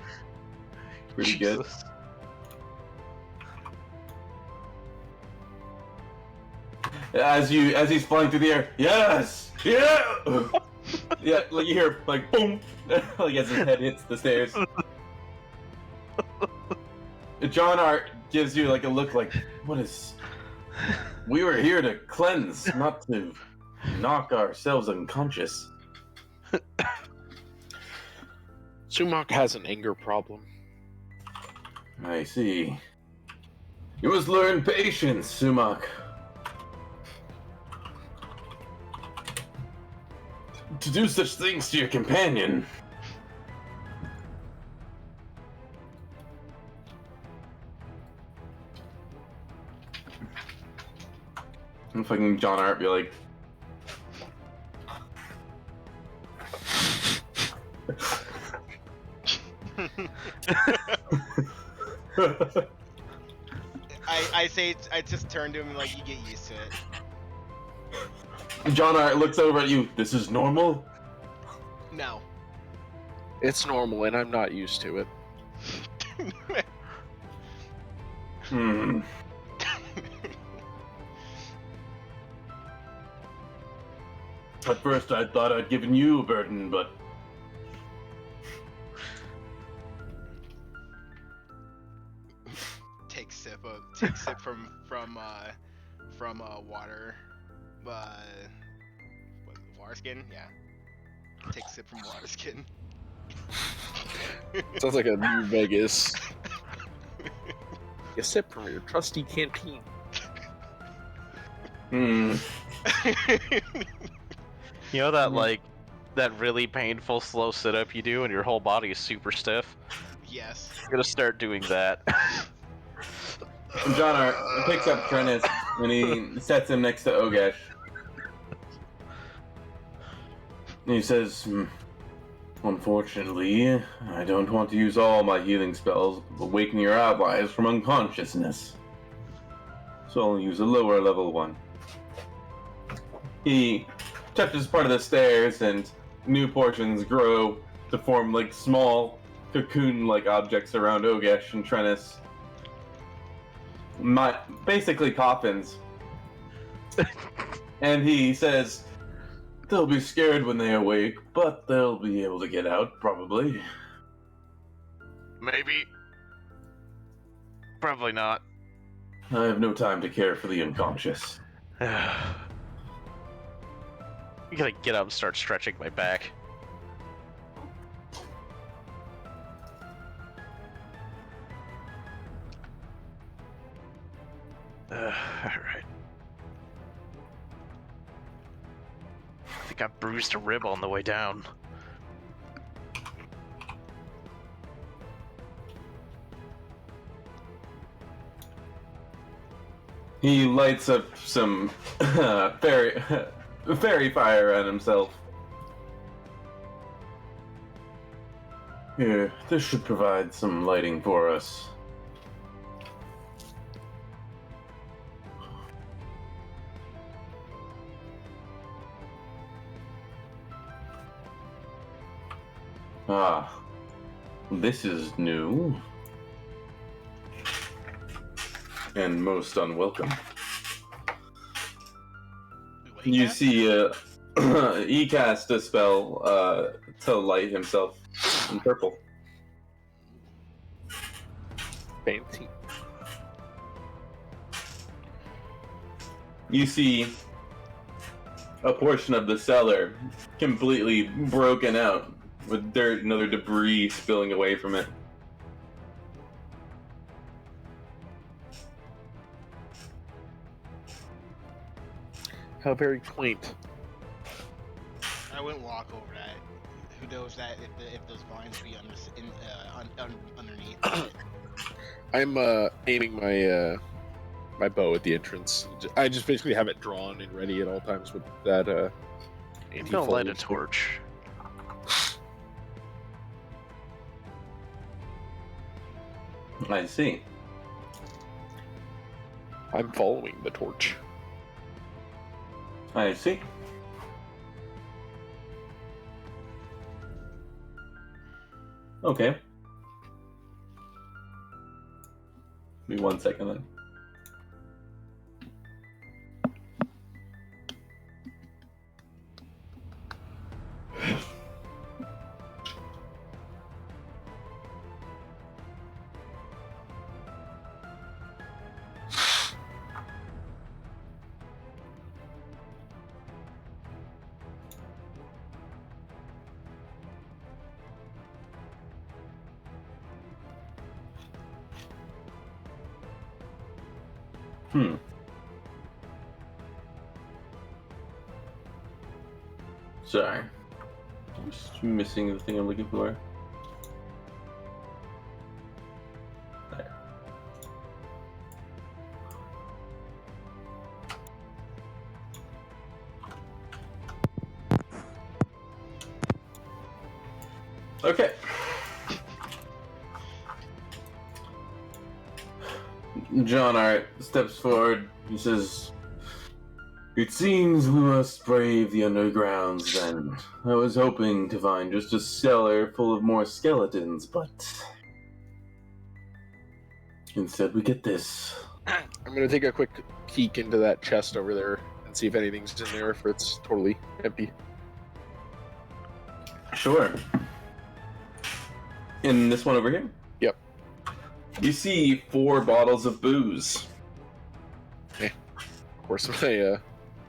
Pretty good. Jesus. As he's flying through the air, yes, yeah, yeah. Like you hear like boom, like as his head hits the stairs. John Art gives you like a look like, what is? We were here to cleanse, not to knock ourselves unconscious. Sumak has an anger problem. I see. You must learn patience, Sumak. To do such things to your companion. And fucking John Art be like, I just turned to him and like, you get used to it. John Art looks over at you. This is normal? No. It's normal, and I'm not used to it. Hmm. At first I thought I'd given you a burden, but... Take sip from water. What, water skin? Yeah. Take sip from water skin. Sounds like a New Vegas. A sip from your trusty canteen. Hmm. You know that like that really painful slow sit-up you do and your whole body is super stiff? Yes. I'm gonna start doing that. And John Art picks up Trennis and he sets him next to Ogesh. And he says, Unfortunately, I don't want to use all my healing spells, awaken your allies from unconsciousness. So I'll use a lower level one. He touches part of the stairs and new portions grow to form like small cocoon-like objects around Ogesh and Trennis. Basically coffins. And he says, they'll be scared when they awake, but they'll be able to get out, probably. Maybe. Probably not. I have no time to care for the unconscious. You gotta get up and start stretching my back. Alright. I think I bruised a rib on the way down. He lights up some fairy fire on himself. Here, this should provide some lighting for us. Ah, this is new. And most unwelcome. You see, he cast a spell to light himself in purple. Fancy. You see a portion of the cellar completely broken out, with dirt and other debris spilling away from it. How very quaint. I wouldn't walk over that. Who knows that if those vines be underneath? I'm aiming my my bow at the entrance. I just basically have it drawn and ready at all times with that I'm gonna light a torch. I see. I'm following the torch. I see. Okay. Give me 1 second then. Sorry. I'm just missing the thing I'm looking for. There. Okay. John Art steps forward. He says, "It seems we must brave the undergrounds then. I was hoping to find just a cellar full of more skeletons, but instead we get this." I'm gonna take a quick peek into that chest over there and see if anything's in there, if it's totally empty. Sure. In this one over here? Yep. You see 4 bottles of booze. Of course,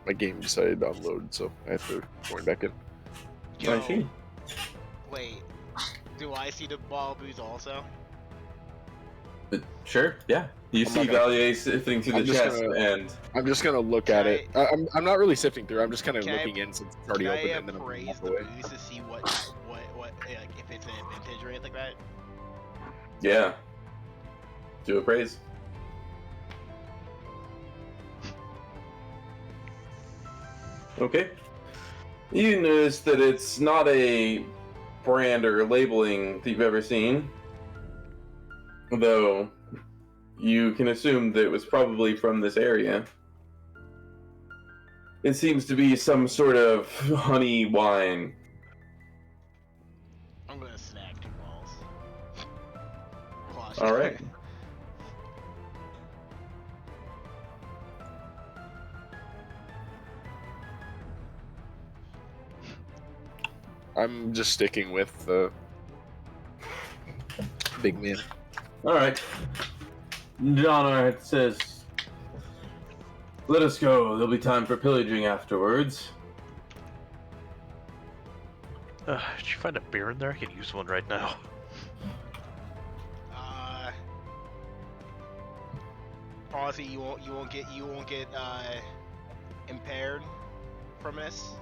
my game decided to unload, so I have to join back in. Yo, I see. wait. Do I see the ball of booze also? Sure, yeah. You I'm see not gonna- Valier sifting through the I'm just chest, gonna- and I'm just gonna look at it. I'm not really sifting through. I'm just kind of Can I- looking in since it's already Can open, I and then I'm gonna appraise walk the away. booze to see what like if it's a vintage or anything like that? yeah. Do appraise. Okay. You notice that it's not a brand or labeling that you've ever seen, though you can assume that it was probably from this area. It seems to be some sort of honey wine. I'm gonna snag 2 balls. All right. I'm just sticking with the big man. All right. John Art says, "Let us go. There'll be time for pillaging afterwards." Did you find a beer in there? I could use one right now. Honestly, you won't get impaired from this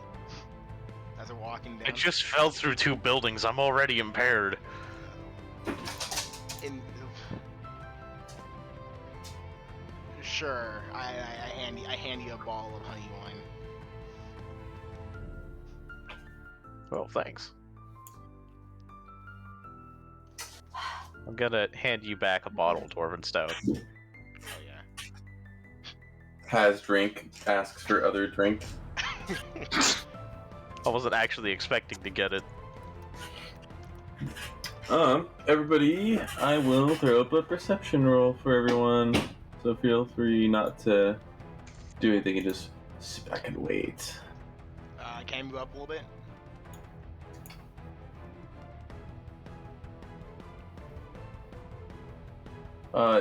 as we're walking down. I just fell through 2 buildings. I'm already impaired. Sure, I hand you a ball of honey wine. Well, thanks. I'm gonna hand you back a bottle of Dwarven Stout. Oh yeah. Has drink, asks for other drink. I wasn't actually expecting to get it. Everybody, I will throw up a perception roll for everyone. So feel free not to do anything and just sit back and wait. Can you move up a little bit?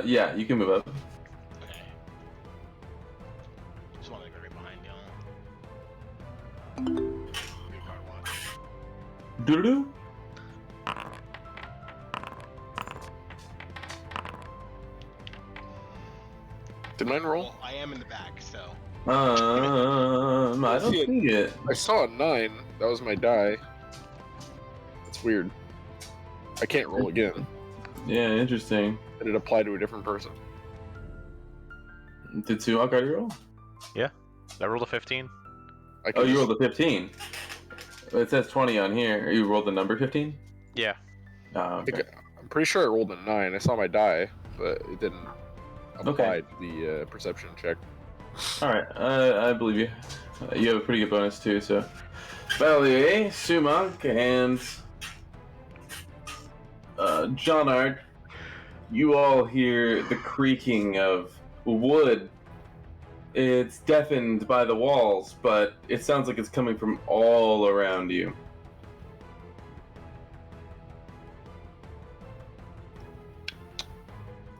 Yeah, you can move up. Okay. Just want to go right behind you. Good card watch. Doodoo. Did mine roll? Well, I am in the back, so. I don't see it. I saw a 9. That was my die. That's weird. I can't roll again. Yeah, interesting. Did it apply to a different person? Did Suak already roll? I rolled a 15. Oh, you rolled a 15. It says 20 on here. You rolled the number 15? Yeah. Oh, okay. I'm pretty sure I rolled a 9. I saw my die, but it didn't apply to the perception check. Alright, I believe you. You have a pretty good bonus too, so. Valier, Sumak, and John Art, you all hear the creaking of wood. It's deafened by the walls, but it sounds like it's coming from all around you.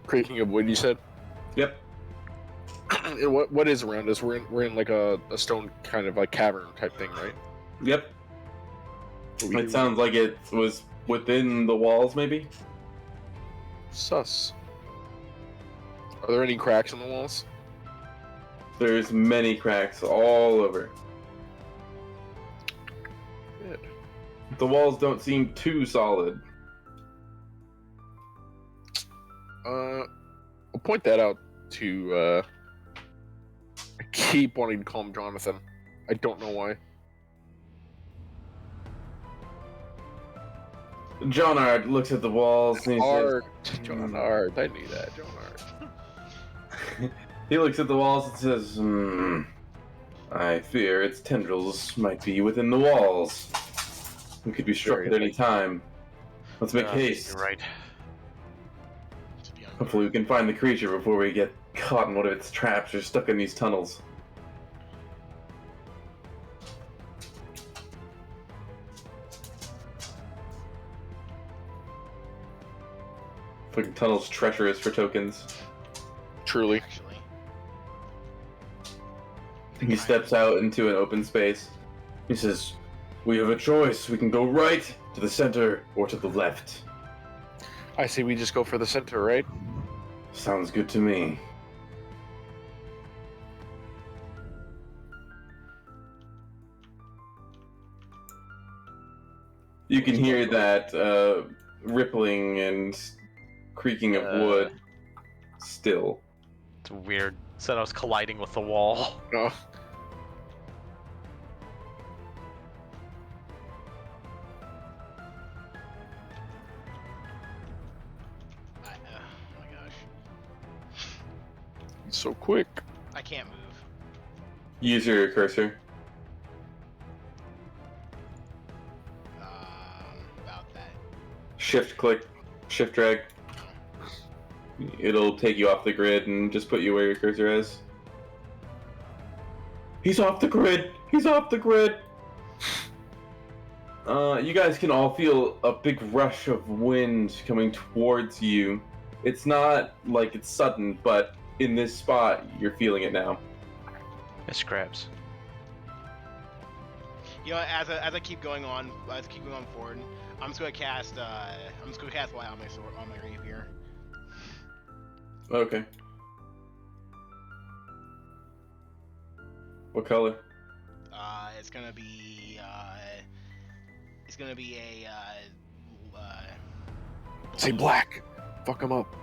Creaking of wood, you said? Yep. What is around us? We're in like a stone kind of like cavern type thing, right? Yep. It sounds like it was within the walls, maybe? Sus. Are there any cracks in the walls? There's many cracks all over. Good. The walls don't seem too solid. I'll point that out to, I keep wanting to call him Jonathan. I don't know why. John Art looks at the walls and he Art. says, John Art. I knew that. John Art. he looks at the walls and says, I fear its tendrils might be within the walls. We could be struck at any time. Let's make haste. You're right. Hopefully we can find the creature before we get caught in one of its traps or stuck in these tunnels. Fucking tunnels treacherous for tokens. Truly. Actually. He steps out into an open space. He says, we have a choice. We can go right, to the center, or to the left. I say we just go for the center, right? Sounds good to me. You can hear that rippling and creaking of wood still. It's weird. Said I was colliding with the wall. No. He's so quick. I can't move. Use your cursor. About that. Shift click, shift drag. It'll take you off the grid and just put you where your cursor is. He's off the grid! He's off the grid! You guys can all feel a big rush of wind coming towards you. It's not like it's sudden, but in this spot, you're feeling it now. It's crabs. You know, as I keep going on, forward, I'm just gonna cast light on my sword, on my rapier. Okay. What color? It's gonna be a Say black. Fuck him up.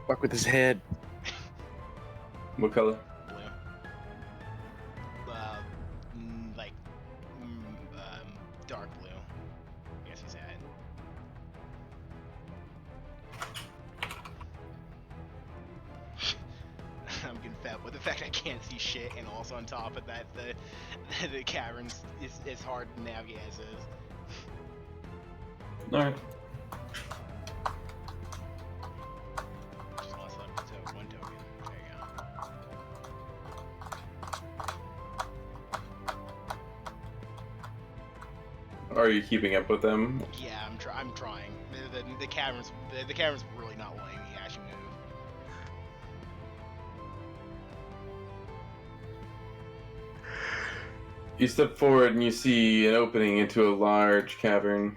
Fuck with his head. What color? blue. Dark blue. I guess he's at. I'm getting fed with the fact I can't see shit, and also on top of that, the caverns is hard to navigate as is. Alright. Just lost one token. There you go. Are you keeping up with them? Yeah, I'm trying. The caverns really not letting me actually move. You step forward and you see an opening into a large cavern.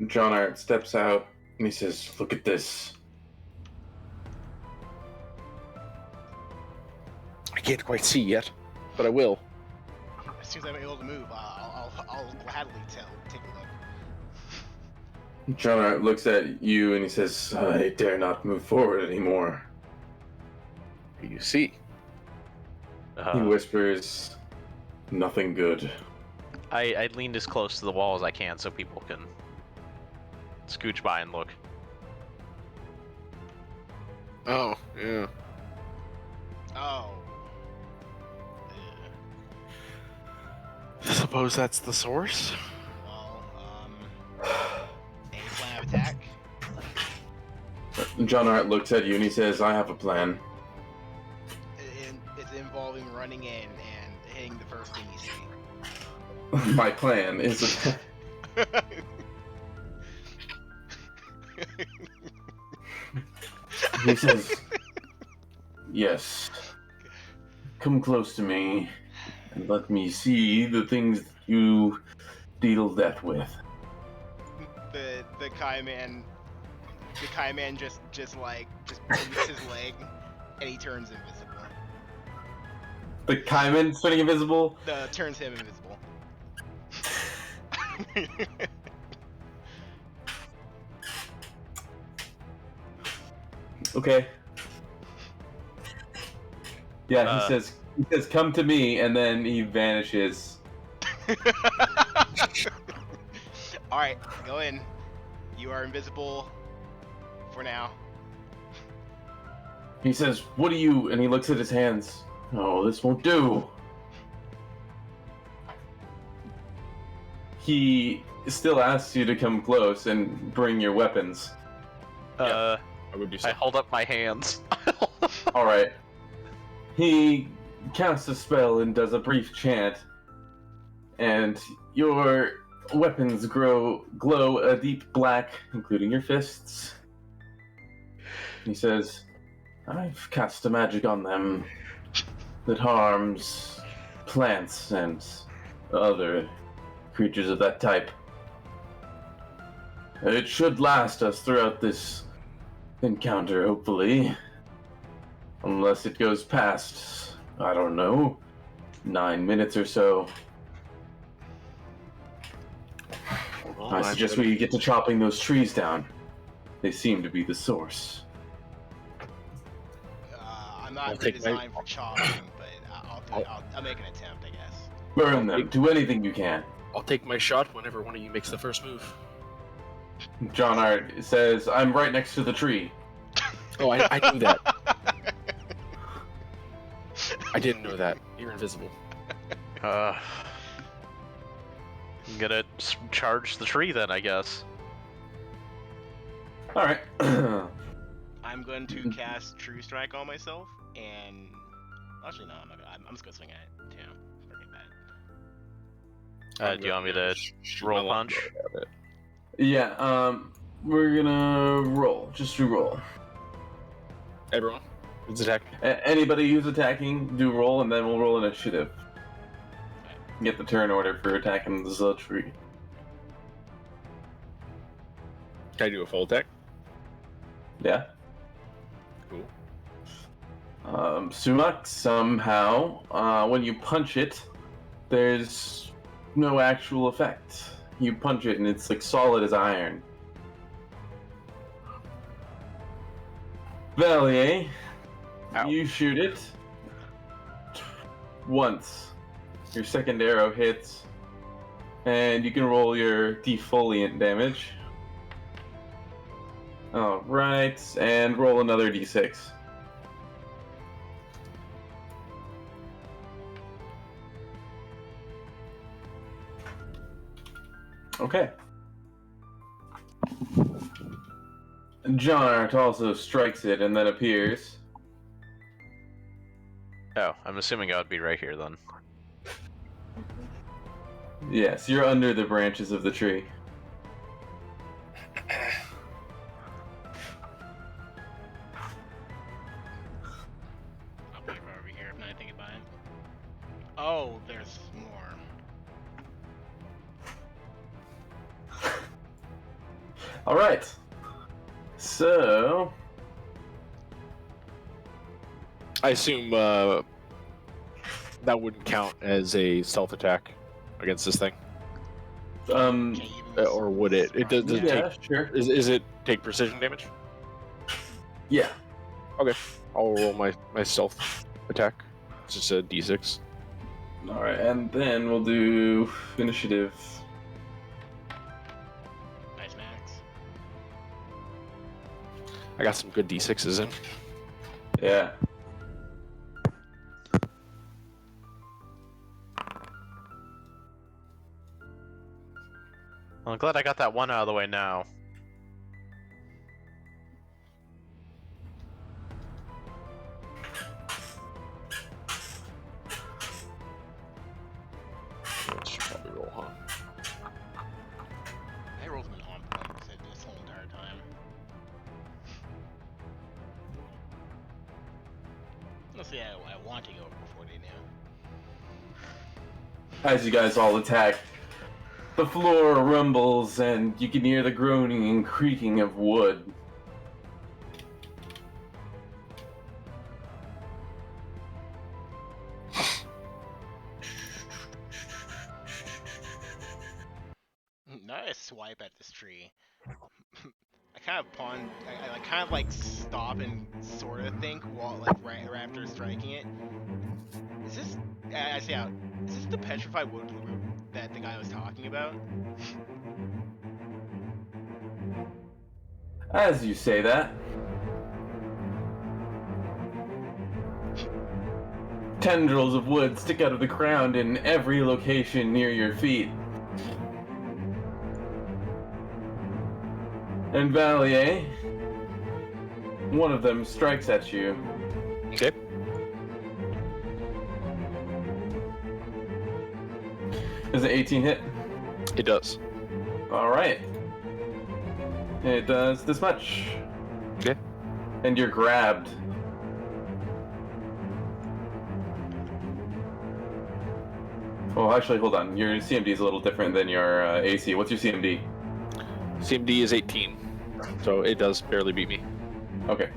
John Art steps out and he says, "Look at this." I can't quite see yet, but I will. As soon as I'm able to move, I'll gladly take a look. John Art looks at you and he says, "I dare not move forward anymore." What do you see? He whispers, "Nothing good." I leaned as close to the wall as I can so people can scooch by and look. Oh, yeah. Oh. I suppose that's the source? Well, any plan of attack? John Art looks at you and he says, "I have a plan." It's involving running in and hitting the first thing you see. My plan is... He says, "Yes. Come close to me and let me see the things you deal death with." The Kaiman just bends his leg and he turns invisible. The Kaiman's turning invisible? Turns him invisible. Okay. Yeah, he says, "Come to me," and then he vanishes. Alright, go in. You are invisible for now. He says, "What do you..." And he looks at his hands. "Oh, this won't do." He still asks you to come close and bring your weapons. I would do so. I hold up my hands. Alright. He casts a spell and does a brief chant, and your weapons glow a deep black, including your fists. He says, "I've cast a magic on them that harms plants and other creatures of that type. It should last us throughout this encounter, hopefully. Unless it goes past, I don't know, 9 minutes or so. Well, I suggest we get to chopping those trees down. They seem to be the source." I'm not really designed for chopping, but I'll make an attempt, I guess. Burn them. Do anything you can. I'll take my shot whenever one of you makes the first move. John Art says, "I'm right next to the tree." Oh, I knew that. I didn't know that. You're invisible. I'm gonna charge the tree then, I guess. All right. I'm going to cast True Strike on myself, and actually no, I'm not gonna. I'm just gonna swing at it too. Forget that. Do you want me to roll punch? Yeah. We're gonna roll. Just do roll. Everyone, who's attacking? Anybody who's attacking, do roll, and then we'll roll initiative. Get the turn order for attacking the tree. Can I do a full attack? Yeah. Cool. Sumac, somehow, when you punch it, there's no actual effect. You punch it and it's like solid as iron. Valier, Ow. you shoot it once. Your second arrow hits, and you can roll your defoliant damage. Alright, and roll another d6. Okay. John Art also strikes it and then appears. Oh, I'm assuming I would be right here then. Yes, you're under the branches of the tree. I'll wait for over here if not thinking about it. Oh, there's more. Alright. So. I assume that wouldn't count as a stealth attack against this thing, Can you even or would it? It does. surprise Does it Yeah, take? sure. Is it take precision damage? Yeah. I'll roll my stealth attack. It's just a d6. Alright, and then we'll do initiative. Nice, Max. I got some good d6s in. Yeah. Well, I'm glad I got that one out of the way now. Should probably roll, huh? I rolled him an on point this whole entire time. Let's see, I want to go before they knew. As you guys all attack, the floor rumbles and you can hear the groaning and creaking of wood. Nice swipe at this tree. I kind of I kind of like stop and sort of think while like right after striking it. Is this? I see out. Is this the petrified wood group that the guy was talking about? As you say that, tendrils of wood stick out of the ground in every location near your feet. And Valier, one of them strikes at you. Okay. Is it 18 hit? It does. Alright. It does this much. Okay. And you're grabbed. Oh, actually, hold on. Your CMD is a little different than your AC. What's your CMD? CMD is 18, so it does barely beat me. Okay.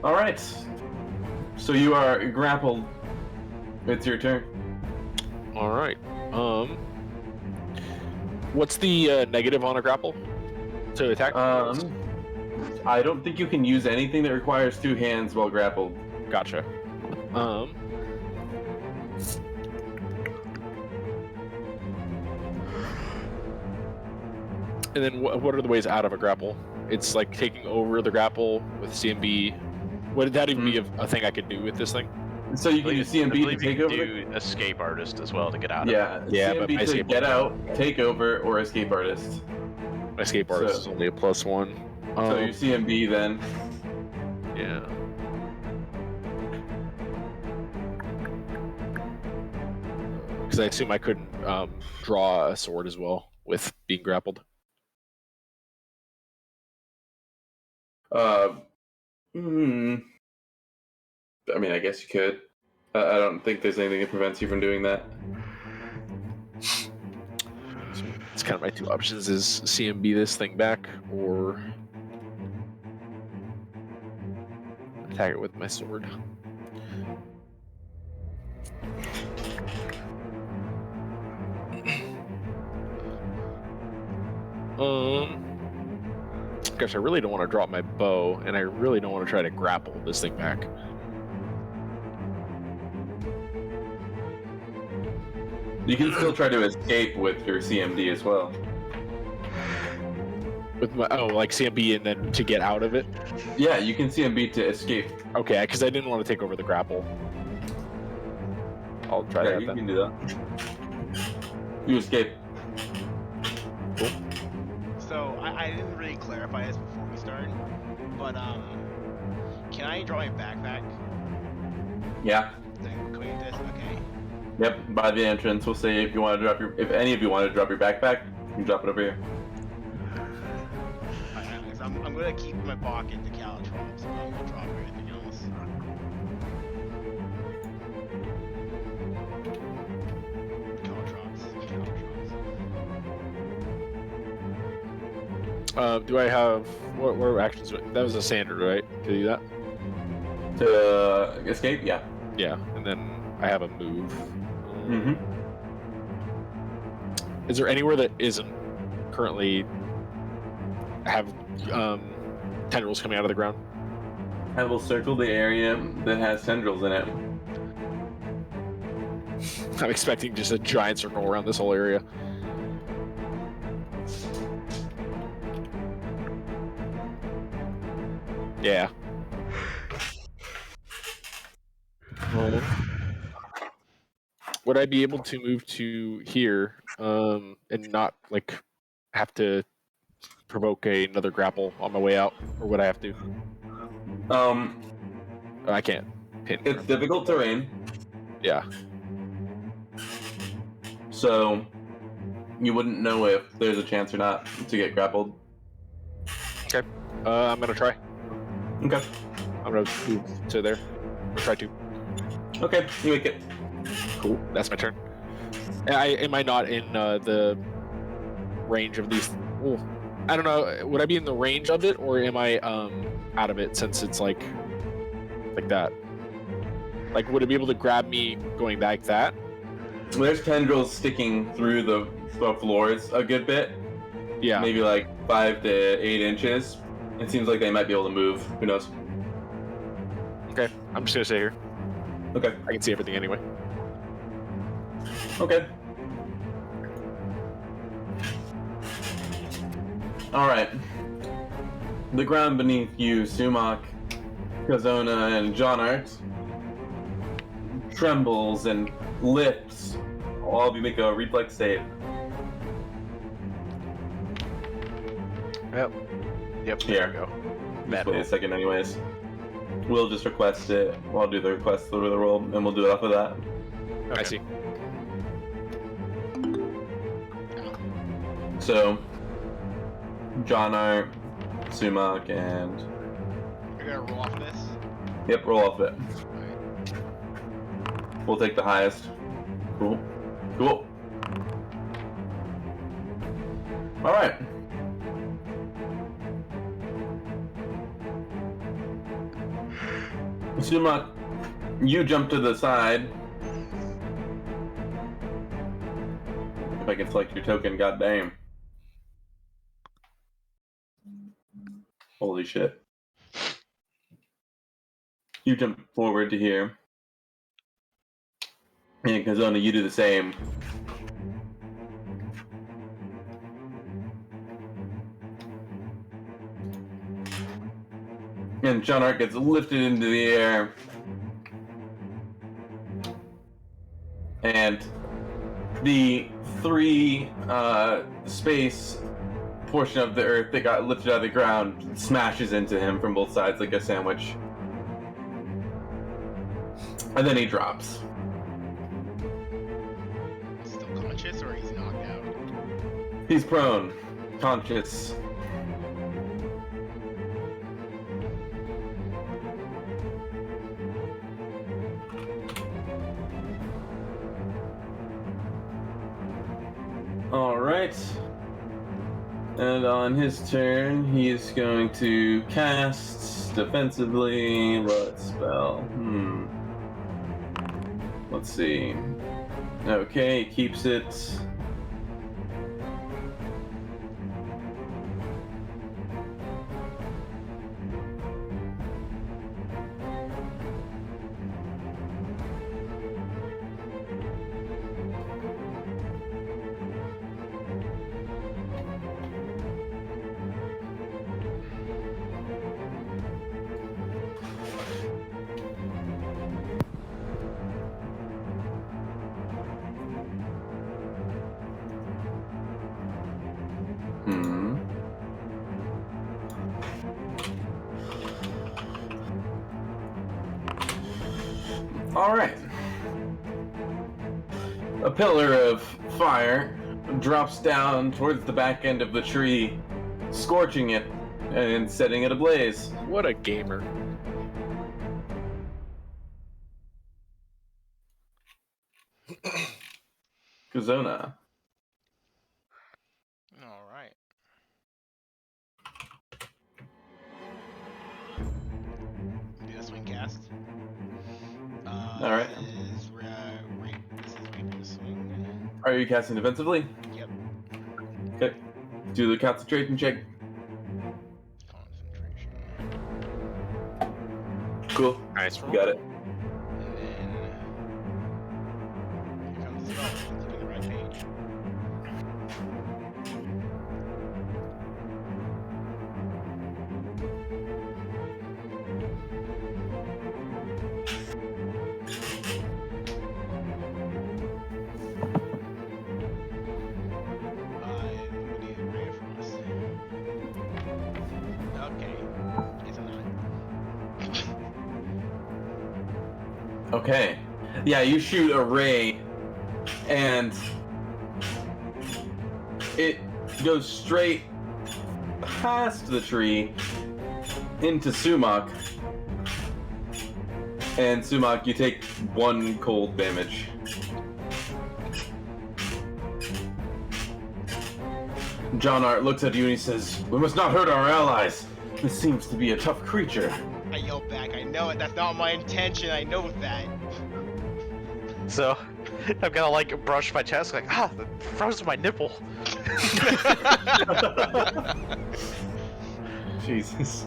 Alright. So you are grappled. It's your turn. All right. What's the negative on a grapple to attack? I don't think you can use anything that requires two hands while grappled. Gotcha. And then what are the ways out of a grapple? It's like taking over the grapple with CMB. Would that even be a thing I could do with this thing? So you can use CMB to take over. Do escape artist as well to get out of it. Yeah, but CMB my to escape get artist- out, take over, or escape artist. My escape artist is only a +1. So your CMB then. Yeah. Because I assume I couldn't draw a sword as well with being grappled. I mean, I guess you could. I don't think there's anything that prevents you from doing that. It's kind of my two options: is CMB this thing back or attack it with my sword. Gosh, I really don't want to drop my bow, and I really don't want to try to grapple this thing back. You can still try to escape with your CMD as well. With my like CMB and then to get out of it. Yeah, you can CMB to escape. Okay, because I didn't want to take over the grapple. I'll try that You then. can do that. You escape. Cool. So I didn't really clarify this before we started, but can I draw my backpack? Yeah. Can we do this? Okay. Yep. By the entrance, we'll say if you want to drop your, if any of you want to drop your backpack, you can drop it over here. I'm gonna keep in my pocket the caltrops. I'm not gonna drop anything else. Do I have what are actions? That was a standard, right? To do that? To escape, yeah. Yeah, and then I have a move. Mm-hmm. Is there anywhere that isn't currently have tendrils coming out of the ground? I will circle the area that has tendrils in it. I'm expecting just a giant circle around this whole area. Yeah. Would I be able to move to here and not like have to provoke another grapple on my way out, or would I have to? I can't. It's difficult terrain, Yeah. so you wouldn't know if there's a chance or not to get grappled. Okay. I'm gonna try. Okay. I'm gonna move to there. Or try to. Okay, you make it. Cool. That's my turn. Am I not in the range of these? Ooh, I don't know. Would I be in the range of it, or am I out of it since it's like that? Like, would it be able to grab me going like that? There's tendrils sticking through the floors a good bit. Yeah. Maybe like 5 to 8 inches. It seems like they might be able to move. Who knows? Okay. I'm just gonna stay here. Okay. I can see everything anyway. Okay. Alright. The ground beneath you, Sumac, Kazona, and Johnart, trembles and lifts. All of you make a reflex save. Yep. Here. There we go. Just wait a second anyways. We'll just request it. I'll do the request through the roll, and we'll do it off of that. Okay. I see. So, Johnart, Sumac, and... You're gonna roll off of this? Yep, roll off it. We'll take the highest. Cool. Cool. Alright. Sumac, you jump to the side. If I can select your token, goddamn. Holy shit. You jump forward to here. And Kazona, you do the same. And John Art gets lifted into the air. And the 3 space portion of the earth that got lifted out of the ground smashes into him from both sides like a sandwich. And then he drops. Still conscious, or he's knocked out? He's prone, conscious. Alright. And on his turn, he is going to cast defensively. What spell? Let's see. Okay, he keeps it. Alright. A pillar of fire drops down towards the back end of the tree, scorching it and setting it ablaze. What a gamer. Kazona. Alright. Do a swing cast. Alright. This is Reaper's swing. Are you casting defensively? Yep. Okay. Do the concentration check. Concentration. Cool. Nice. You got it. And then here comes the spell. Look at the right page. We need a ray of frost. Okay. Guess I'm not. Okay. Yeah, you shoot a ray, and it goes straight past the tree into Sumac. And Sumac, you take 1 cold damage. John Art looks at you and he says, "We must not hurt our allies. This seems to be a tough creature." I yell back, I know it, that's not my intention, I know that. So, I'm gonna like brush my chest, like, that froze my nipple. Jesus.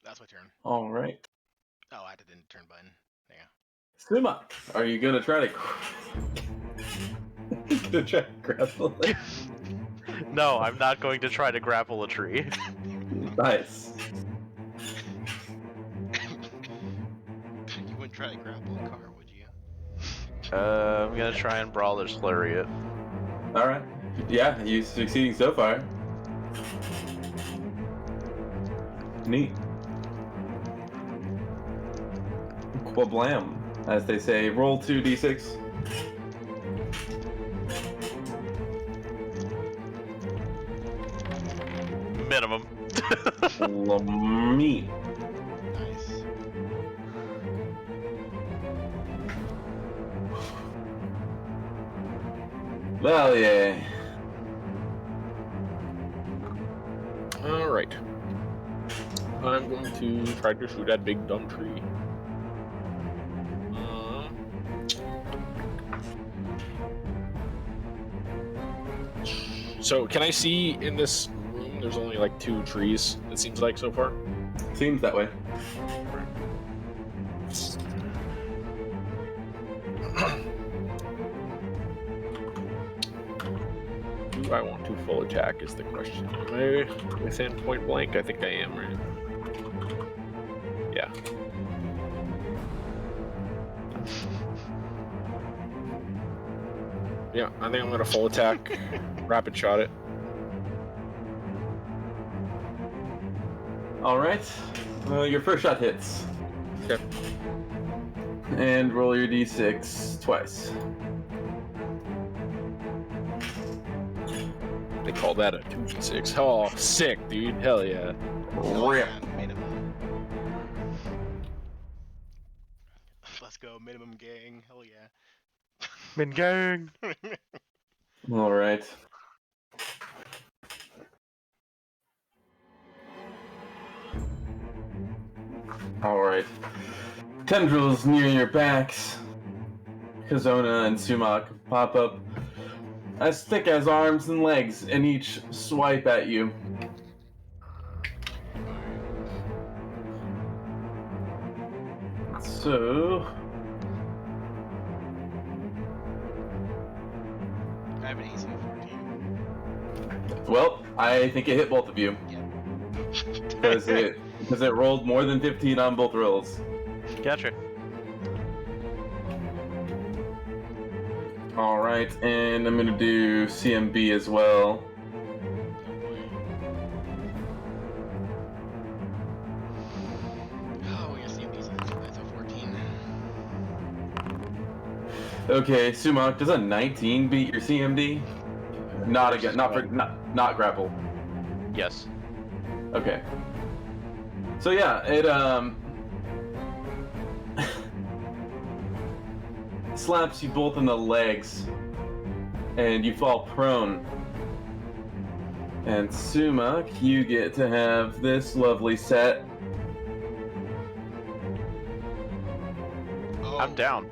That's my turn. All right. Oh, I had to the turn button. Yeah. Suma, are you gonna try to grapple it? No, I'm not going to try to grapple a tree. Nice. You wouldn't try to grapple a car, would you? I'm gonna try and Brawler's Flurry it. All right. Yeah, you succeeding so far. Neat. Quablam, as they say. Roll 2d6. Minimum. Meat. Nice. Well, yeah. All right. I'm going to try to shoot that big dumb tree. So, can I see in this room? There's only like 2 trees. It seems like so far. Seems that way. Do I want to full attack is the question. Am I within point blank? I think I am, right? Yeah. Yeah, I think I'm gonna full attack, rapid shot it. All right. Your first shot hits. Okay. And roll your d6 twice. They call that a 2d6. Oh, sick, dude. Hell yeah. Rip. Minimum. Let's go, minimum gang. Hell yeah. Min gang. All right. All right. Tendrils near your backs. Kazona and Sumac pop up as thick as arms and legs, and each swipe at you. So, I have an AC of 14. well, I think it hit both of you because it rolled more than 15 on both rolls. Gotcha. All right, and I'm gonna do CMB as well. Oh, your CMB's that's a 14. Okay, Sumac, does a 19 beat your CMD? Not again, not grapple. Yes. Okay. So yeah, it slaps you both in the legs, and you fall prone. And Sumac, you get to have this lovely set. Oh. I'm down.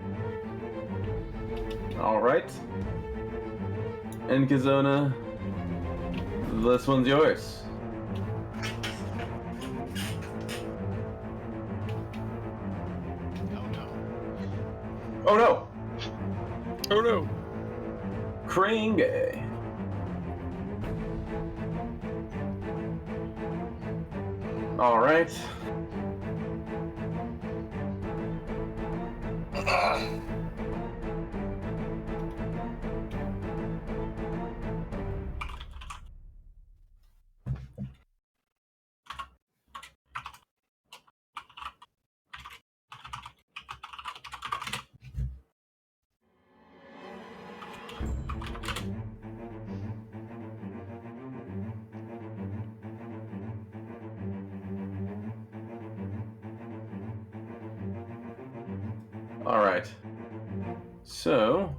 All right. And Kazona, this one's yours. Oh no. Oh no! Oh no. Kringe. All right. All right. So,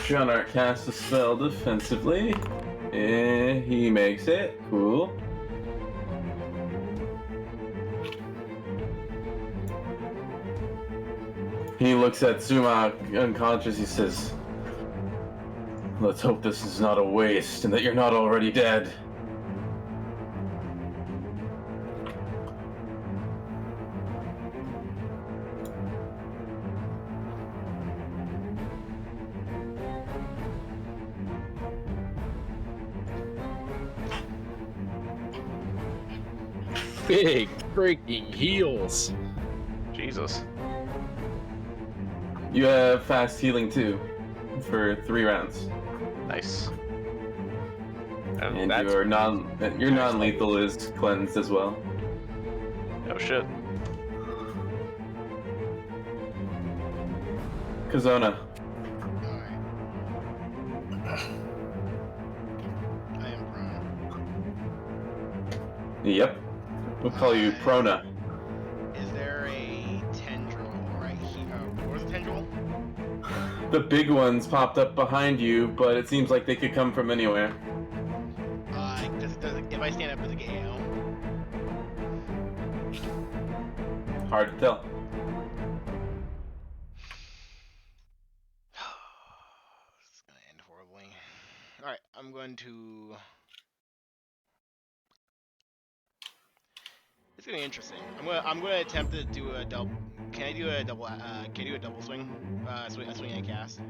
John casts a spell defensively. He makes it. Cool. He looks at Sumac unconscious. He says, "Let's hope this is not a waste and that you're not already dead." Big freaking heels. Jesus. You have fast healing too, for 3 rounds, Nice. and That's your non-lethal is cleansed as well. Oh shit. Kazona. Alright. I am prone. Yep. We'll call you Prona. the big ones popped up behind you, but it seems like they could come from anywhere. If I stand up, does it get AO? Hard to tell. This is gonna end horribly. Alright, I'm going to... It's gonna be interesting. I'm gonna attempt to do a double... Can I do a double swing? A swing and a cast?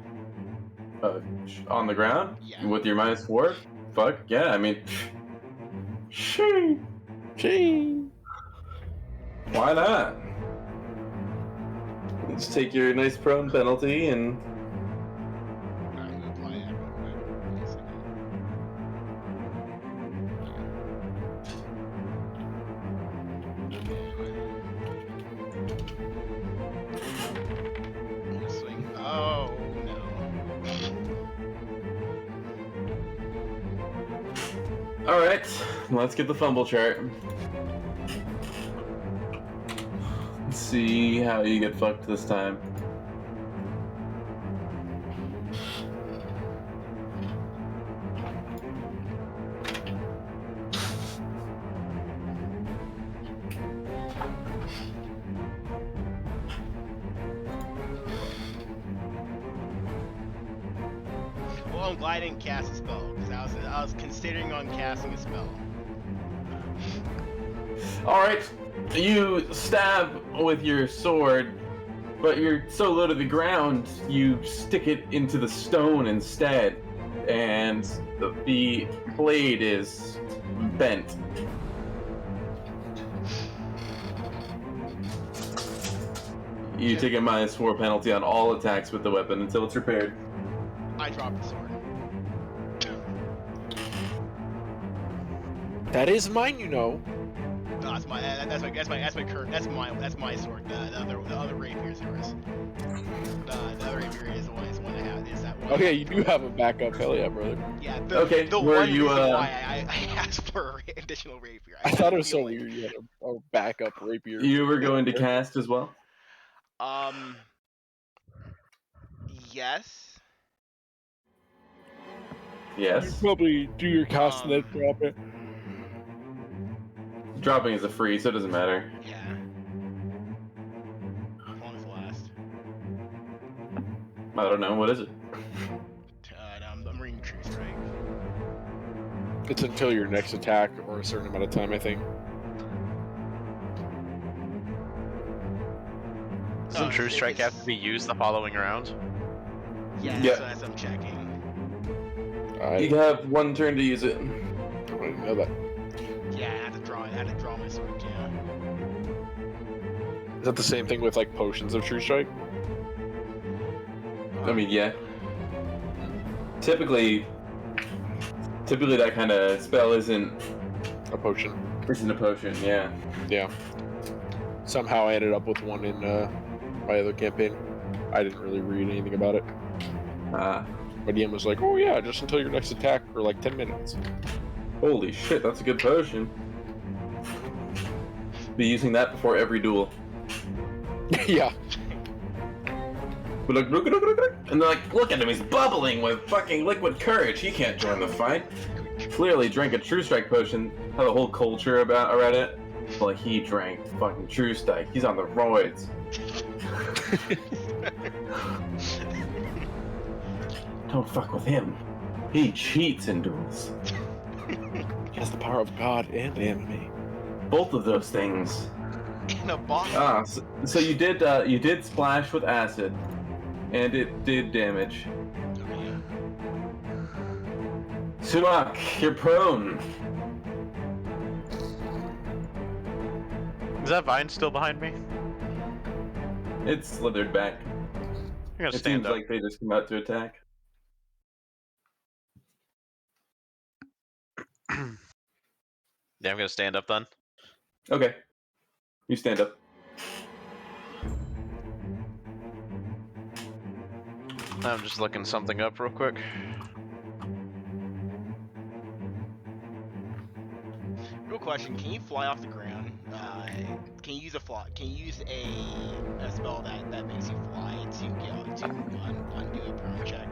On the ground? Yeah. With your -4? Fuck, yeah, I mean... Shee! Why not? Just take your nice prone penalty and... I'm gonna apply that real quick. Wait a second. Swing. Oh no. Alright, let's get the fumble chart. Let's see how you get fucked this time. Well, I'm glad I didn't cast a spell because I was considering on casting a spell. Alright, you stab with your sword, but you're so low to the ground, you stick it into the stone instead, and the blade is bent. You take a -4 penalty on all attacks with the weapon until it's repaired. I dropped the sword. That is mine, you know. No, that's my current. That's my sword. The other rapier is yours. The other rapier is the one I have. Is that one? Okay, you do have a backup. Hell yeah, brother. Yeah. Okay, The were one you, reason why I asked for an additional rapier. I thought it was so feel like- weird you had a backup rapier. You were going to cast as well? Yes. You Yes. probably do your cast and then drop it. Dropping is a free, so it doesn't matter. Yeah. How long does it last? I don't know, what is it? No, I'm reading True Strike. It's until your next attack or a certain amount of time, I think. Doesn't True if Strike have it's- to be used the following round? Yeah, Yeah. so that's what I'm checking. I You have one turn to use it. didn't know that. Yeah, I had to draw my sword. Yeah. Is that the same thing with like potions of True Strike? I mean, yeah. Typically that kind of spell isn't A potion. a potion, yeah. Yeah. Somehow I ended up with one in my other campaign. I didn't really read anything about it. But DM was like, oh yeah, just until your next attack for like 10 minutes. Holy shit, that's a good potion. Be using that before every duel. Yeah. But like, and they're like, look at him, he's bubbling with fucking liquid courage. He can't join the fight. Clearly drank a True Strike potion. Had a whole culture around it. Like, he drank fucking True Strike. He's on the roids. Don't fuck with him. He cheats in duels. He has the power of God and anime. Both of those things. In a box. So you did splash with acid, and it did damage. Okay. Sumak, you're prone. Is that vine still behind me? It slithered back. I'm gonna It stand seems up. like they just come out to attack. Yeah, I'm gonna stand up then. Okay. You stand up. I'm just looking something up real quick. Real question: can you fly off the ground? Can you use a fly? Can you use a spell that makes you fly to undo a prone check?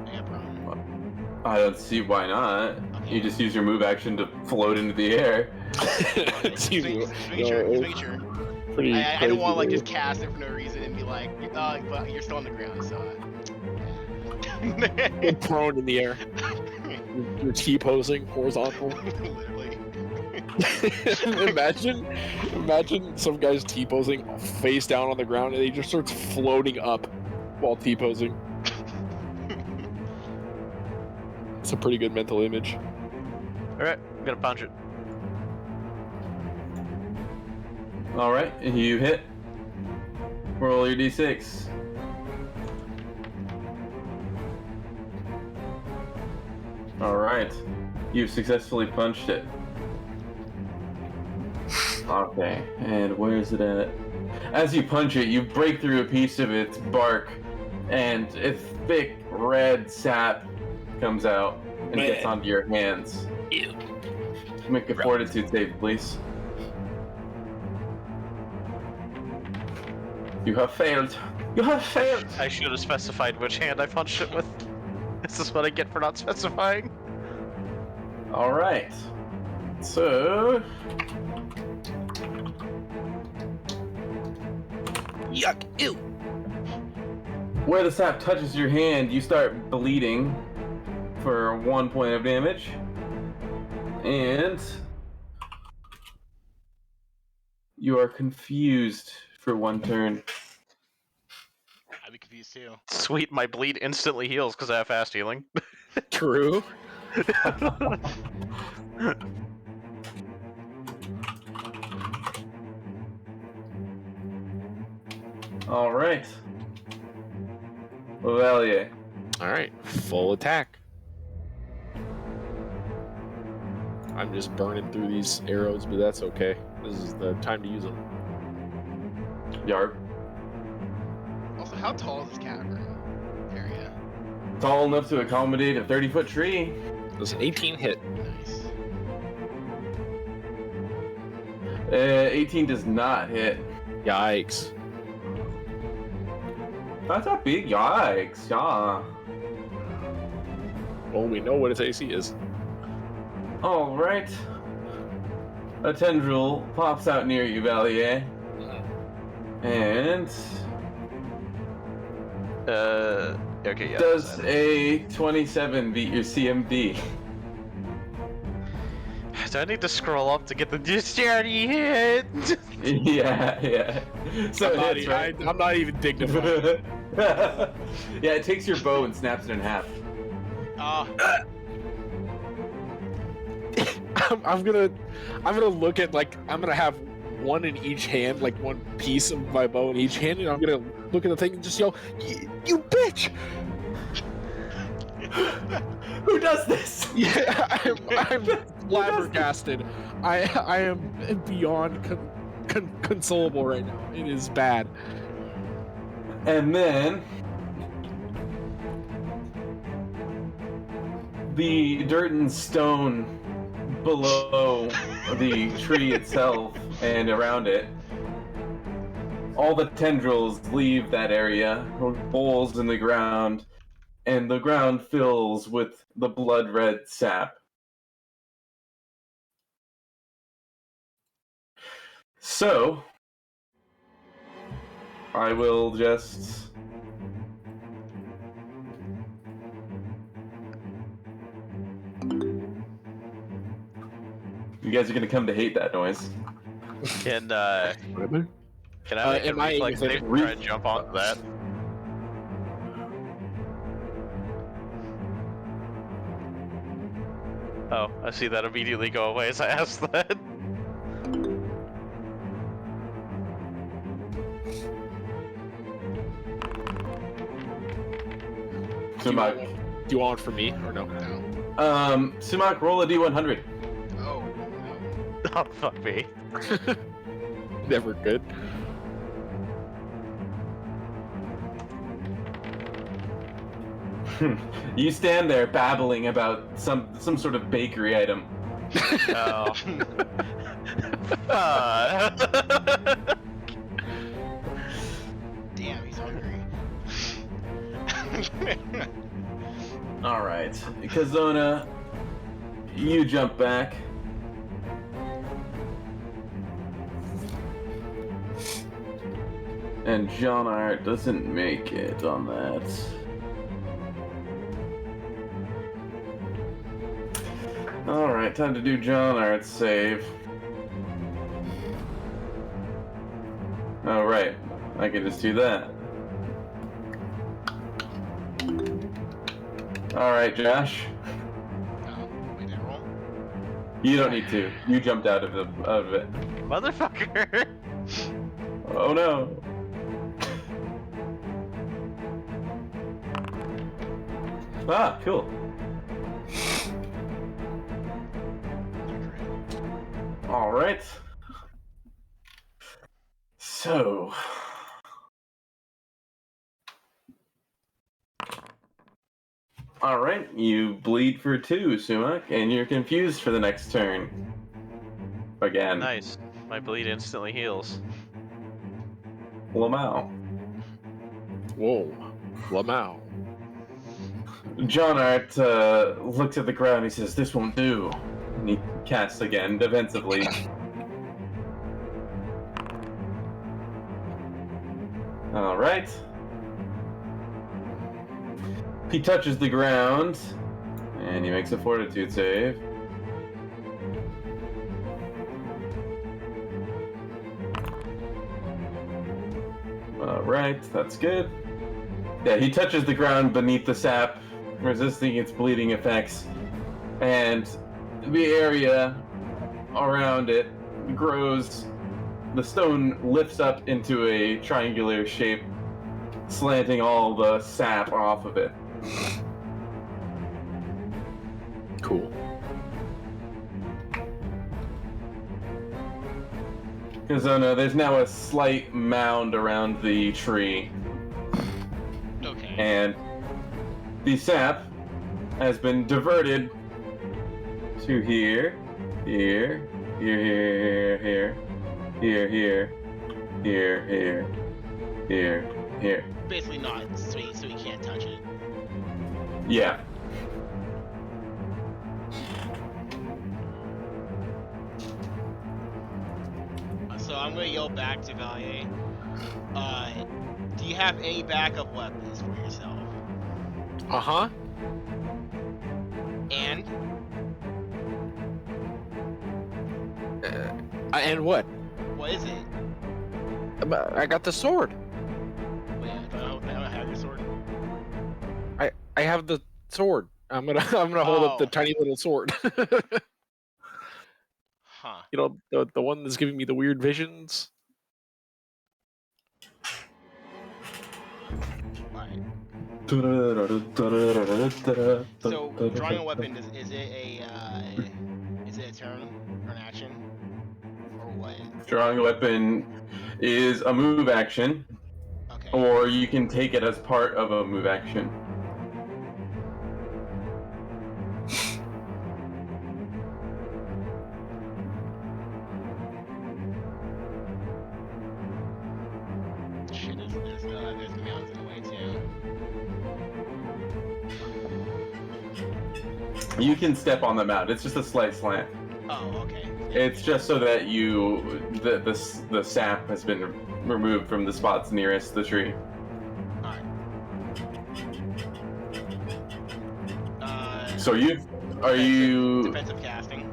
Yeah, prone. I don't see why not. Okay. You just use your move action to float into the air. Just making sure. Pretty I don't want to like crazy. just cast it for no reason and be like, but you're still on the ground, so. You're prone in the air. You're T-posing horizontal. Literally. imagine some guy's T-posing face down on the ground and he just starts floating up while T-posing. It's a pretty good mental image. Alright, I'm gonna punch it. Alright, you hit. Roll your d6. Alright, you've successfully punched it. Okay, and where is it at? As you punch it, you break through a piece of its bark, and a thick red sap comes out and gets onto your hands. Ew. Make a fortitude save, please. You have failed. You have failed! I should have specified which hand I punched it with. Is this what I get for not specifying? Alright. So... Yuck! Ew! where the sap touches your hand, you start bleeding for 1 point of damage. And... you are confused for 1 turn. I'd be confused too. Sweet, my bleed instantly heals because I have fast healing. True. Alright. Lavalier. Alright, full attack. I'm just burning through these arrows, but that's okay. This is the time to use them. Yarb. Also, how tall is this cavern area? Tall enough to accommodate a 30-foot tree. Does an 18 hit? Nice. 18 does not hit. Yikes. That's a big yikes, yeah. Well, we know what its AC is. Alright. A tendril pops out near you, Valier. And... okay, yeah. does a 27 beat your CMD? Do I need to scroll up to get the dexterity hit? yeah. So it hits, right? I'm not even dignified. Yeah, it takes your bow and snaps it in half. I'm gonna look at, like, I'm gonna have one in each hand, like one piece of my bow in each hand, and I'm gonna look at the thing and just yell, "You bitch!" Who does this? Yeah, I'm flabbergasted. I am beyond consolable right now. It is bad. And then the dirt and stone below the tree itself and around it, all the tendrils leave that area, holes in the ground, and the ground fills with the blood red sap. So, I will just... you guys are gonna come to hate that noise. Can I make a am I reflex within save to try and jump onto that? Oh, I see that immediately go away as I ask that. Sumak. Do you want it for me or no? No. Sumak, roll a D100. Oh, no. Oh, fuck me. Never good. You stand there babbling about some sort of bakery item, Oh. Damn, he's hungry. Alright. Kazona, you jump back. And John Art doesn't make it on that. Alright, time to do John Art's save. Alright, I can just do that. Alright, Josh. Oh, wait, did I roll? You don't need to. You jumped out of it. Motherfucker! Oh no. Ah, cool. Alright. So. Alright, you bleed for 2, Sumac, and you're confused for the next turn. Again. Nice. My bleed instantly heals. Lamau. Whoa. Lamau. John Art looks at the ground and he says, "This won't do." And he casts again, defensively. Alright. He touches the ground, and he makes a fortitude save. Alright, that's good. Yeah, he touches the ground beneath the sap, resisting its bleeding effects, and the area around it grows. The stone lifts up into a triangular shape, slanting all the sap off of it. Cool. Kazona, there's now a slight mound around the tree, Okay. and the sap has been diverted to here, here, here, here, here, here, here, here, here, here. Basically not sweet, so he can't touch it. Yeah. So I'm gonna yell back to Valier. Do you have any backup weapons for yourself? Uh-huh. And? And what? What is it? I got the sword. Wait, I don't have your sword. I have the sword. I'm gonna hold up the Oh. tiny little sword. Huh. You know, the one that's giving me the weird visions. Alright. So drawing a weapon is it a turn or an action or what? Drawing a weapon is a move action, Okay. or you can take it as part of a move action. Shit, there's mounds in the way too. You can step on the mound. It's just a slight slant. Oh, okay. It's just so that the sap has been removed from the spots nearest the tree. Alright. So are you defensive casting?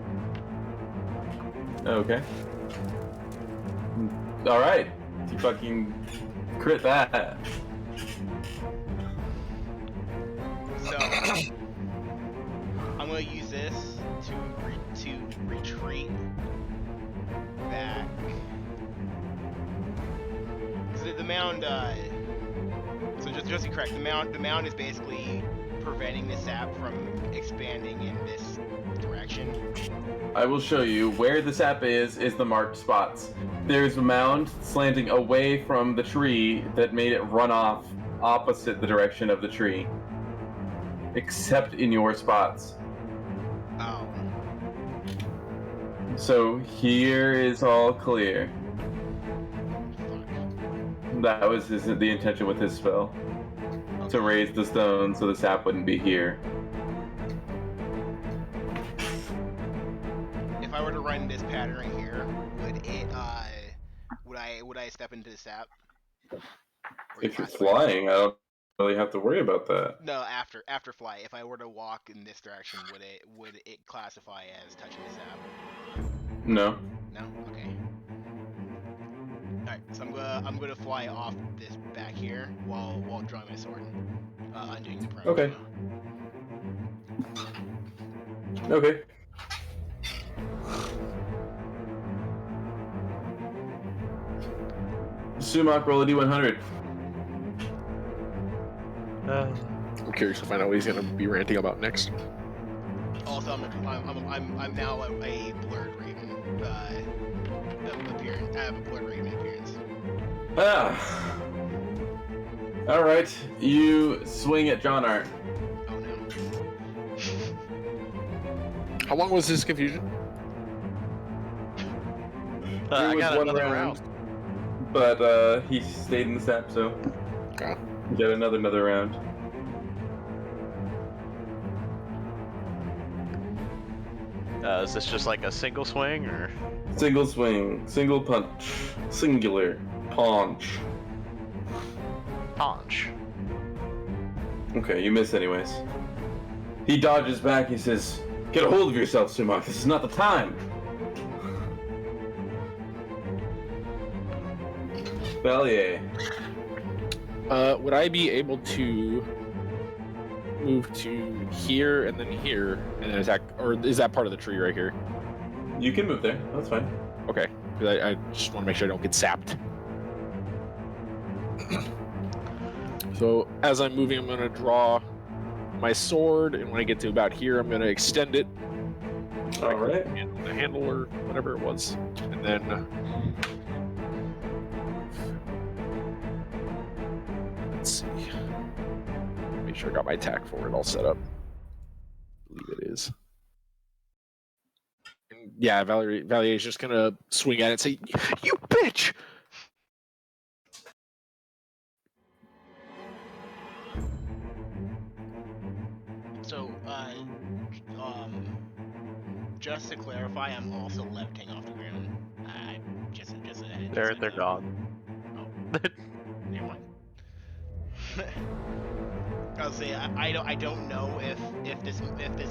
okay? All right, you fucking crit that. So I'm gonna use this to retreat back. So the mound. So just to correct, the mound is basically preventing the sap from expanding in this direction. I will show you where the sap is the marked spots. There's a mound slanting away from the tree that made it run off opposite the direction of the tree. Except in your spots. Oh. So here is all clear. That was the intention with his spell. To raise the stone so the sap wouldn't be here. If I were to run this pattern right here, would it would I step into the sap? Or If you're classify it? flying, I don't really have to worry about that. No, after fly. If I were to walk in this direction, would it classify as touching the sap? No. No? Okay. Alright, so I'm gonna fly off this back here while drawing my sword. Undoing the prone. Okay. Okay. Sumac, roll a d100. I'm curious to find out what he's gonna be ranting about next. Also, I'm now a blurred raven appearance. I have a blurred raven appearance. Alright, you swing at John Art. Oh no. How long was this confusion? I It was got one another round. But he stayed in the sap, so Okay. you get another round. Is this just like a single swing, or? Single swing, single punch, singular punch. Punch. Okay, you miss anyways. He dodges back. He says, "Get a hold of yourself, Sumac. This is not the time." Valier. Would I be able to move to here and then here and then attack, or is that part of the tree right here? You can move there. That's fine. Okay, 'cause I just want to make sure I don't get sapped. So as I'm moving, I'm going to draw my sword, and when I get to about here, I'm going to extend it. All right. The handle or whatever it was, and then let's see. Make sure I got my attack for it all set up. I believe it is. And yeah, Valier is just gonna swing at it and say, "You bitch!" So, just to clarify, I'm also levitating off the ground. They're gone. Oh, never mind. I'll say I don't know if this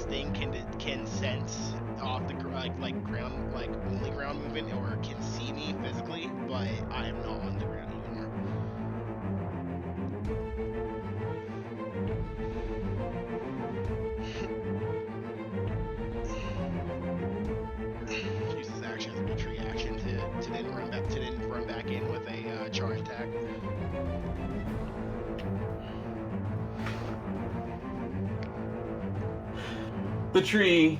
thing can sense off the like ground, like only ground movement, or can see me physically, but I am not on the ground anymore. Use this action as a retreat action to then run back in with a charge attack. The tree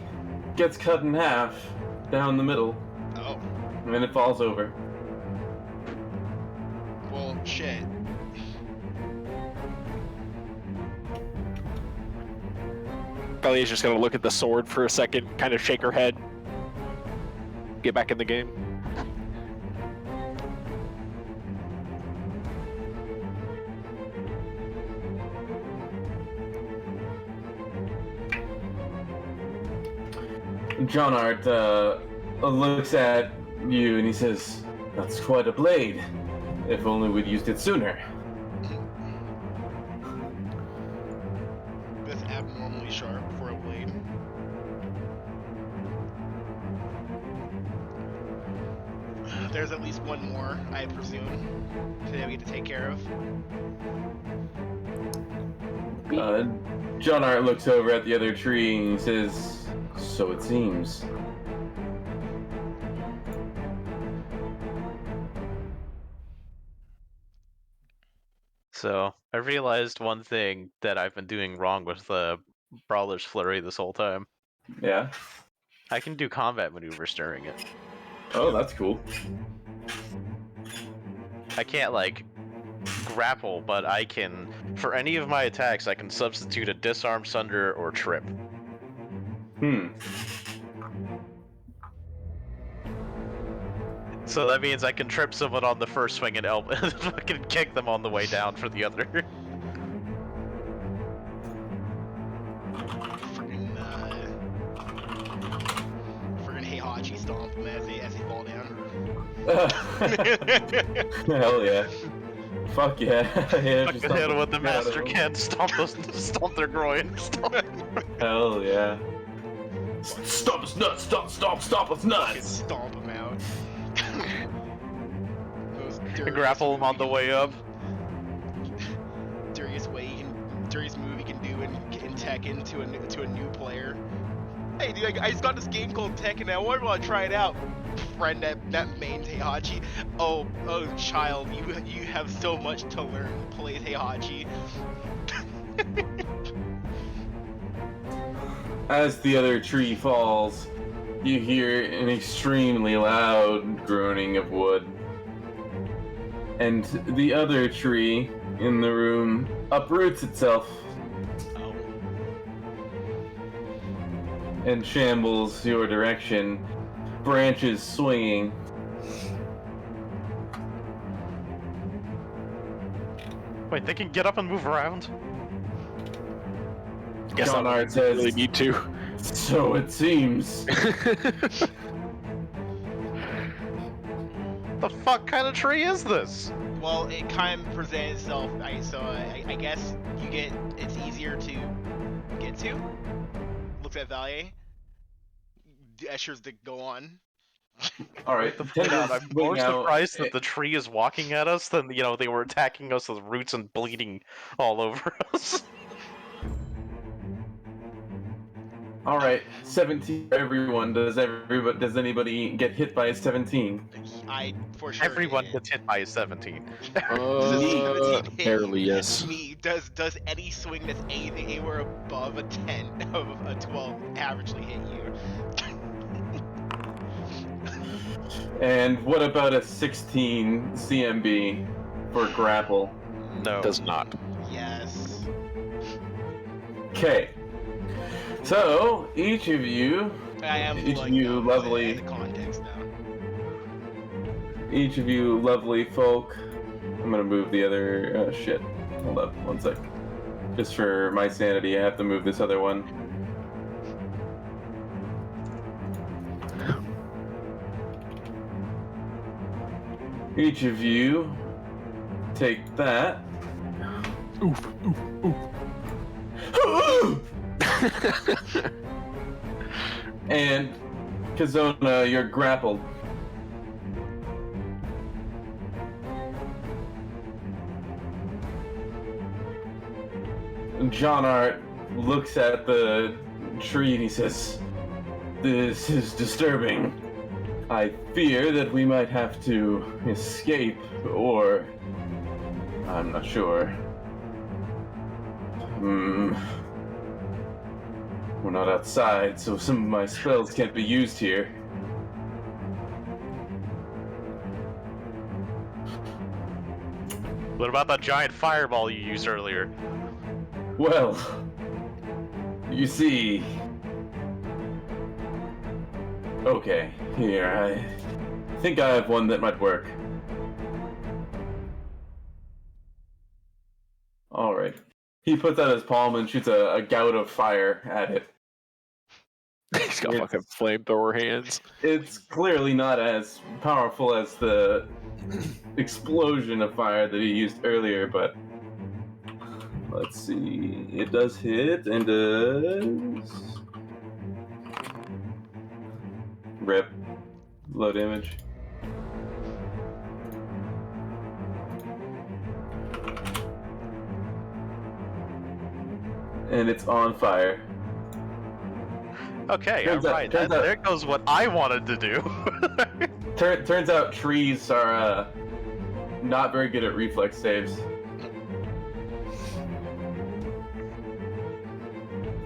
gets cut in half down the middle, Oh, and then it falls over. well, shit. Valier's just gonna look at the sword for a second, kind of shake her head, get back in the game. John Art looks at you and he says, "That's quite a blade. If only we'd used it sooner." That's abnormally sharp for a blade. There's at least one more, I presume, that we get to take care of. John Art looks over at the other tree and he says, "So it seems." So I realized one thing that I've been doing wrong with the Brawler's Flurry this whole time. Yeah. I can do combat maneuvers during it. Oh, that's cool. I can't like grapple, but I can, for any of my attacks, I can substitute a disarm, sunder, or trip. So that means I can trip someone on the first swing and fucking kick them on the way down for the other. Friggin' Heihachi stomp him as they fall down. Hell yeah. Fuck yeah. Yeah, Fucking just hit them with the the shit out of master them. can, stomp their groin. Hell yeah. Stop us nuts! Stop us Fucking nuts! stomp him out. Grapple them on the way up. Dirtiest move he can do in Tekken to a new player. Hey dude, I just got this game called Tekken and I want to try it out. Friend that main Heihachi. Oh child, you have so much to learn. Play Heihachi. As the other tree falls, you hear an extremely loud groaning of wood. And the other tree in the room uproots itself Oh. and shambles your direction, branches swinging. Wait, they can get up and move around? Guess John I Art says, really need to. so it seems. The fuck kind of tree is this? Well, it kind of presents itself. I guess it's easier to get to. Looks at Valier. Gestures to go on. Alright, I'm more surprised that the tree is walking at us than, they were attacking us with roots and bleeding all over us. Alright, 17 for everyone. Does anybody get hit by a 17? I for sure. Everyone did. gets hit by a 17. Does a 17 hit barely, yes. Me, does any swing that's anything anywhere above a 10 of a 12 averagely hit you? And what about a 16 CMB for grapple? No. Does not. Yes. Okay. So, each of you I am Each like, of you lovely- the context now. Each of you lovely folk. I'm gonna move the other shit. Hold up, one sec. Just for my sanity, I have to move this other one. Each of you take that. Oof, oof, oof. And Kazona, you're grappled. John Art looks at the tree and he says, "This is disturbing. I fear that we might have to escape, or I'm not sure. We're not outside, so some of my spells can't be used here." What about that giant fireball you used earlier? Well, you see... Okay, here, I think I have one that might work. Alright. He puts out his palm and shoots a gout of fire at it. He's got fucking flamethrower hands. It's clearly not as powerful as the explosion of fire that he used earlier, but... Let's see... It does hit, and does... Rip. Low damage. And it's on fire. Okay, Turns out- alright. turns out- There goes what I wanted to do. Turns out trees are not very good at reflex saves.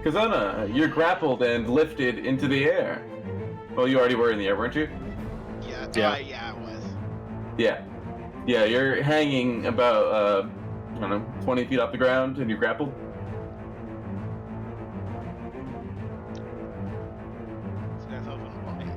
Kazana, you're grappled and lifted into the air. Well, you already were in the air, weren't you? Yeah. Yeah. Yeah, it was. Yeah. Yeah, you're hanging about, I don't know, 20 feet off the ground and you're grappled. So that's open blind.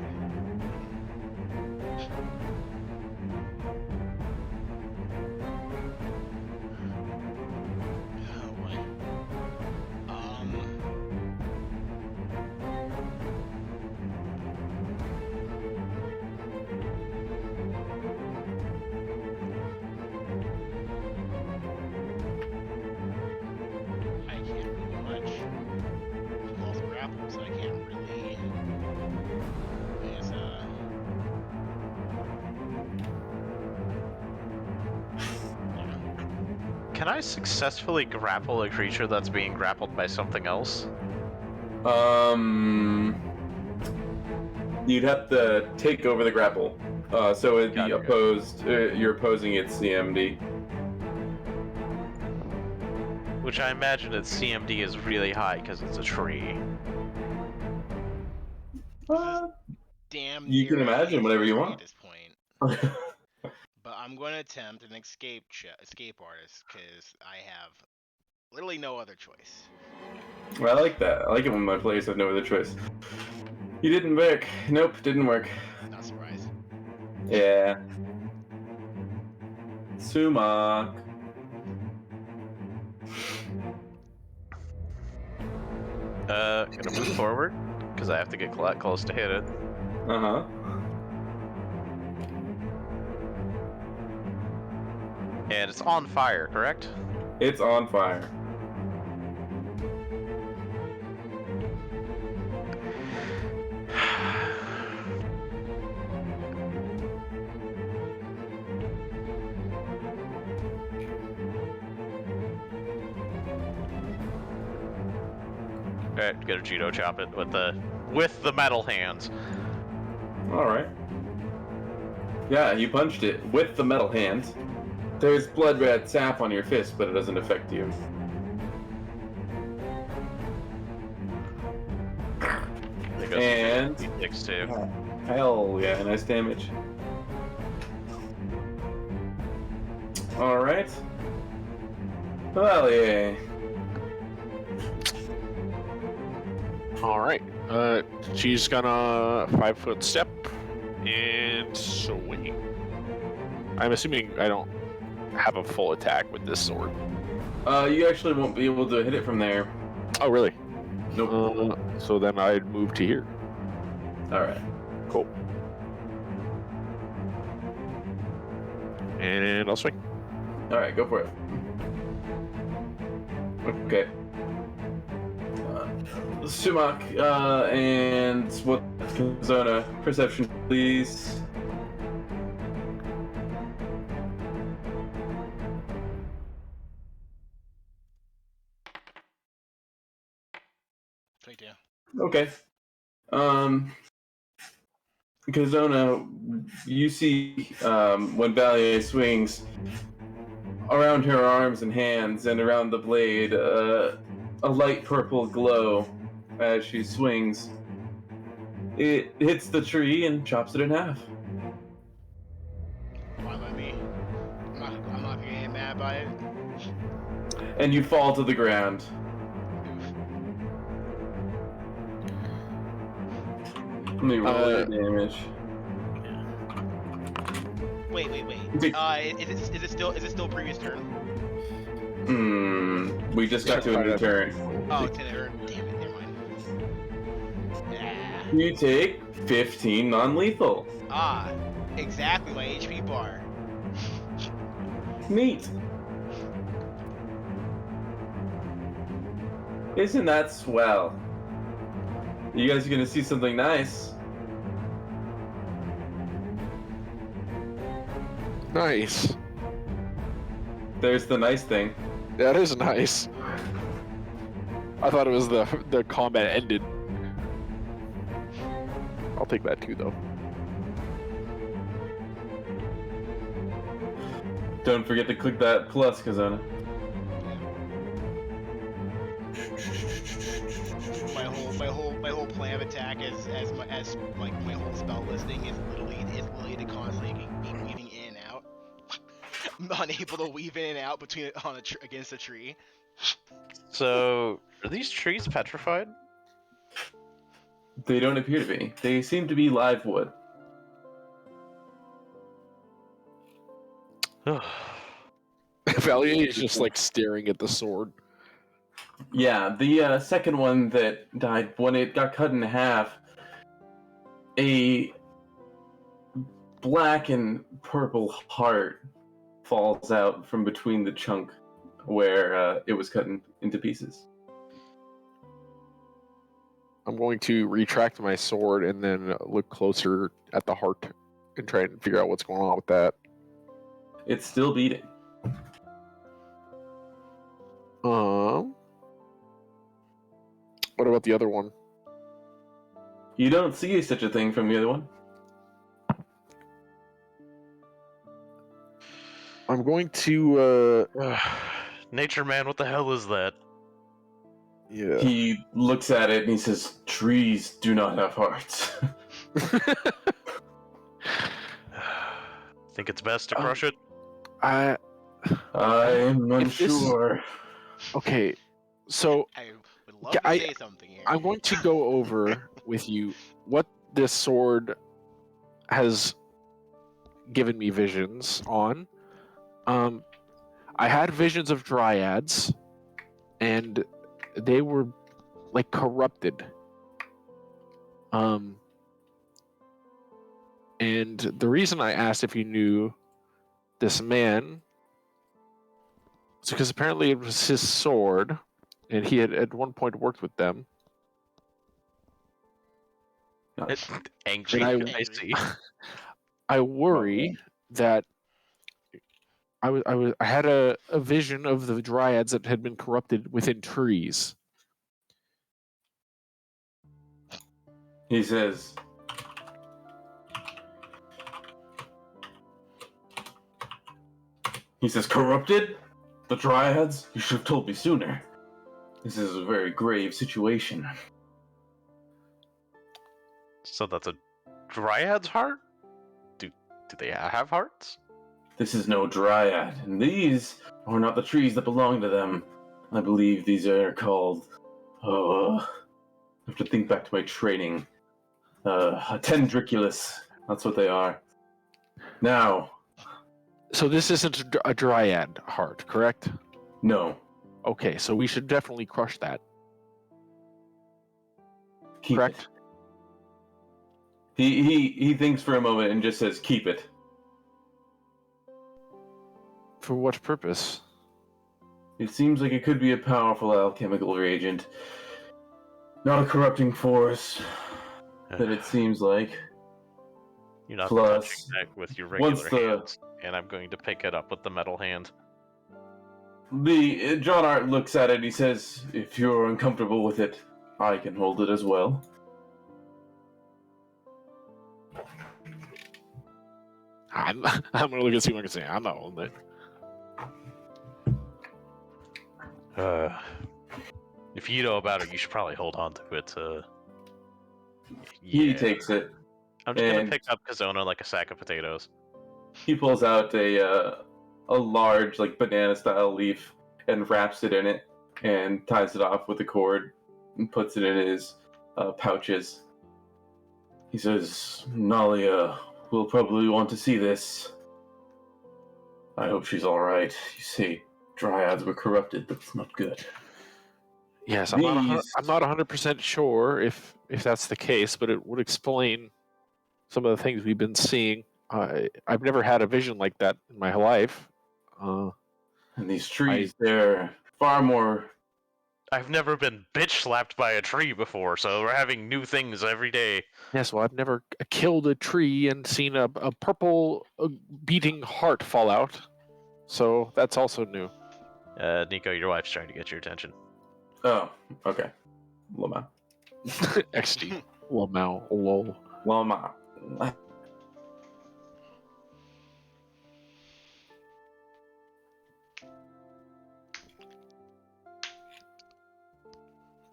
Can I successfully grapple a creature that's being grappled by something else? You'd have to take over the grapple. So it'd be Gotcha. opposed. You're opposing its CMD. Which I imagine its CMD is really high because it's a tree. Damn You can near a imagine whatever you tree want. at this point. But I'm going to attempt an escape artist because I have literally no other choice. Well, I like that. I like it when my players have no other choice. You didn't work. Nope, didn't work. Not surprised. Yeah. Sumac. Gonna move forward because I have to get close to hit it. Uh-huh. And it's on fire, correct? It's on fire. Alright, gotta judo chop it with the metal hands. Alright. Yeah, you punched it with the metal hand. There's blood red sap on your fist, but it doesn't affect you. And D6 too. hell yeah, nice damage. Alright. Well, yeah. All right. She's gonna 5-foot step and swing. I'm assuming I don't have a full attack with this sword. You actually won't be able to hit it from there. Oh, really? Nope. So then I'd move to here. Alright. Cool. And I'll swing. Alright, go for it. Okay. Sumac, and what Zona perception, please. Okay. Kazona, you see when Valier swings, around her arms and hands and around the blade, a light purple glow as she swings. It hits the tree and chops it in half. Fine by me. I'm not gonna get mad by it. And you fall to the ground. Let me roll your damage. Wait. Is it still previous turn? We just got to a new turn. Oh, to the turn. Damn it, never mind. Ah. You take 15 non-lethal. Ah, exactly my HP bar. Neat. Isn't that swell? You guys are gonna see something nice. Nice. There's the nice thing. That is nice. I thought it was the combat ended. I'll take that too, though. Don't forget to click that plus, Kazana. My whole plan of attack as my whole spell listing is literally to constantly be weaving in and out. I'm unable to weave in and out between against a tree. So, are these trees petrified? They don't appear to be. They seem to be live wood. Valier is just like staring at the sword. Yeah, the second one that died, when it got cut in half, a black and purple heart falls out from between the chunk where it was cut into pieces. I'm going to retract my sword and then look closer at the heart and try and figure out what's going on with that. It's still beating. What about the other one? You don't see such a thing from the other one. I'm going to, Nature man, what the hell is that? yeah. He looks at it and he says, "Trees do not have hearts." Think it's best to crush it? I'm I'm If this- unsure. okay. So I would love to say something here. I'm going to go over with you what this sword has given me visions on. I had visions of dryads, and they were like corrupted. And the reason I asked if you knew this man is because apparently it was his sword, and he had at one point worked with them. Angry, And I see. I worry that I had a vision of the dryads that had been corrupted within trees. He says, "Corrupted? The Dryads? You should have told me sooner. This is a very grave situation." So that's a dryad's heart? Do they have hearts? This is no Dryad, and these are not the trees that belong to them. I believe these are called... I have to think back to my training. A Tendriculus. That's what they are. Now, So this isn't a dryad heart, correct? no. Okay, so we should definitely crush that. Keep Correct. it. He thinks for a moment and just says, "Keep it." For what purpose? It seems like it could be a powerful alchemical reagent. Not a corrupting force, that it seems like. You're not Plus, touching that with your once regular hands, and I'm going to pick it up with the metal hand. The John Art looks at it and he says, "If you're uncomfortable with it, I can hold it as well." I'm gonna look and see what I can say. I'm not holding it. If you know about it, you should probably hold on to it. He Yeah. takes it. I'm just gonna and- pick up Kazona like a sack of potatoes. He pulls out a large, like, banana-style leaf and wraps it in it and ties it off with a cord and puts it in his pouches. He says, "Nalia will probably want to see this. I hope she's all right. You see, Dryads were corrupted. That's not good." Yes, I'm These- not 100% sure if that's the case, but it would explain some of the things we've been seeing. I've never had a vision like that in my life. And these trees, they're far more... I've never been bitch slapped by a tree before, so we're having new things every day. Yes, well, I've never killed a tree and seen a purple beating heart fall out. So that's also new. Nico, your wife's trying to get your attention. Oh, okay. Lama. XD. Lamau. Lol. Lama.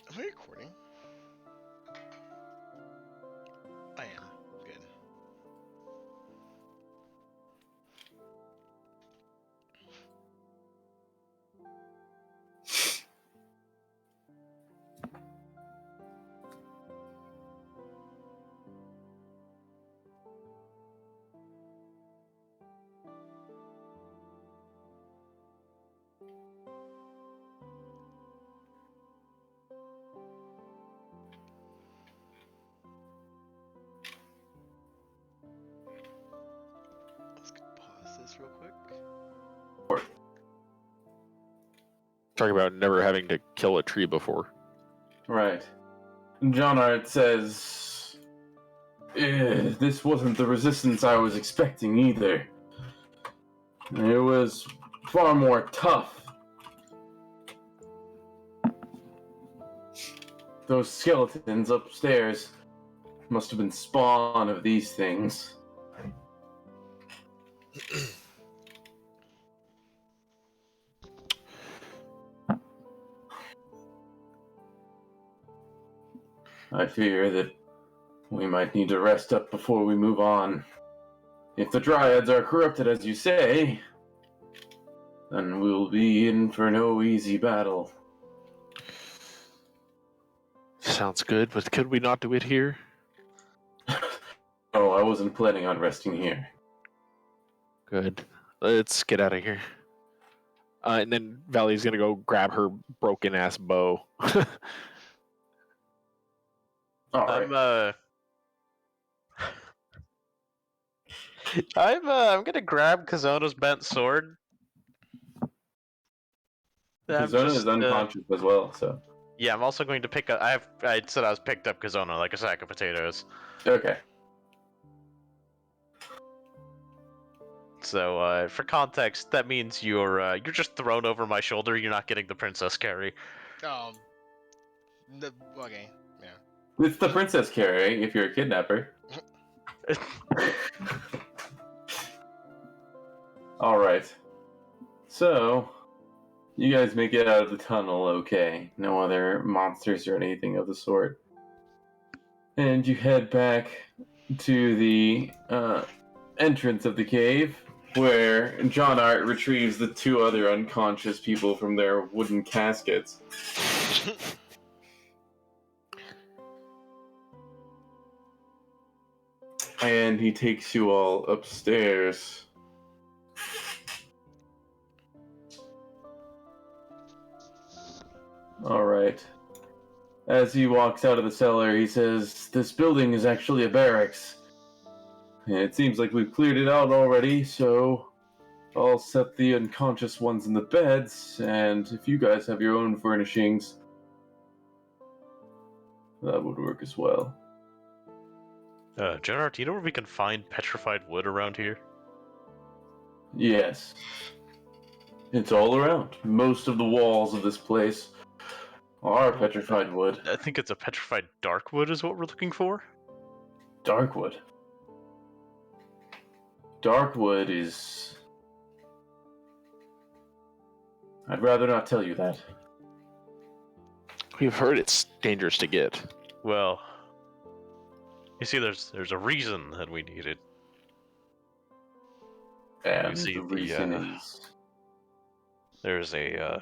Am I recording? I am. Good. Let's pause this real quick. Talking about never having to kill a tree before. Right. John Art says, "This wasn't the resistance I was expecting either. It was far more tough. those skeletons upstairs must have been spawn of these things. I fear that we might need to rest up before we move on. If the Dryads are corrupted as you say, then we'll be in for no easy battle. Sounds good, but could we not do it here? Oh, I wasn't planning on resting here. Good. Let's get out of here. And then Valley's gonna go grab her broken ass bow. All right. I'm gonna grab Kazona's bent sword. Kazona is unconscious as well, so. Yeah, I'm also going to pick up. I said I was picked up Kazona like a sack of potatoes. Okay. So, for context, that means you're just thrown over my shoulder. You're not getting the princess carry. Okay, yeah. It's the princess carry if you're a kidnapper. Alright. So, you guys make it out of the tunnel okay. No other monsters or anything of the sort. And you head back to the entrance of the cave, where John Art retrieves the two other unconscious people from their wooden caskets. And he takes you all upstairs. Alright. As he walks out of the cellar, he says, "This building is actually a barracks. And it seems like we've cleared it out already, so I'll set the unconscious ones in the beds, and if you guys have your own furnishings, that would work as well." Gerard, do you know where we can find petrified wood around here? Yes. It's all around. Most of the walls of this place are petrified wood. I think it's a petrified dark wood is what we're looking for. Dark wood. Dark wood is... I'd rather not tell you that. We've heard it's dangerous to get. Well, you see, there's a reason that we need it. And You see, the reason is... There's a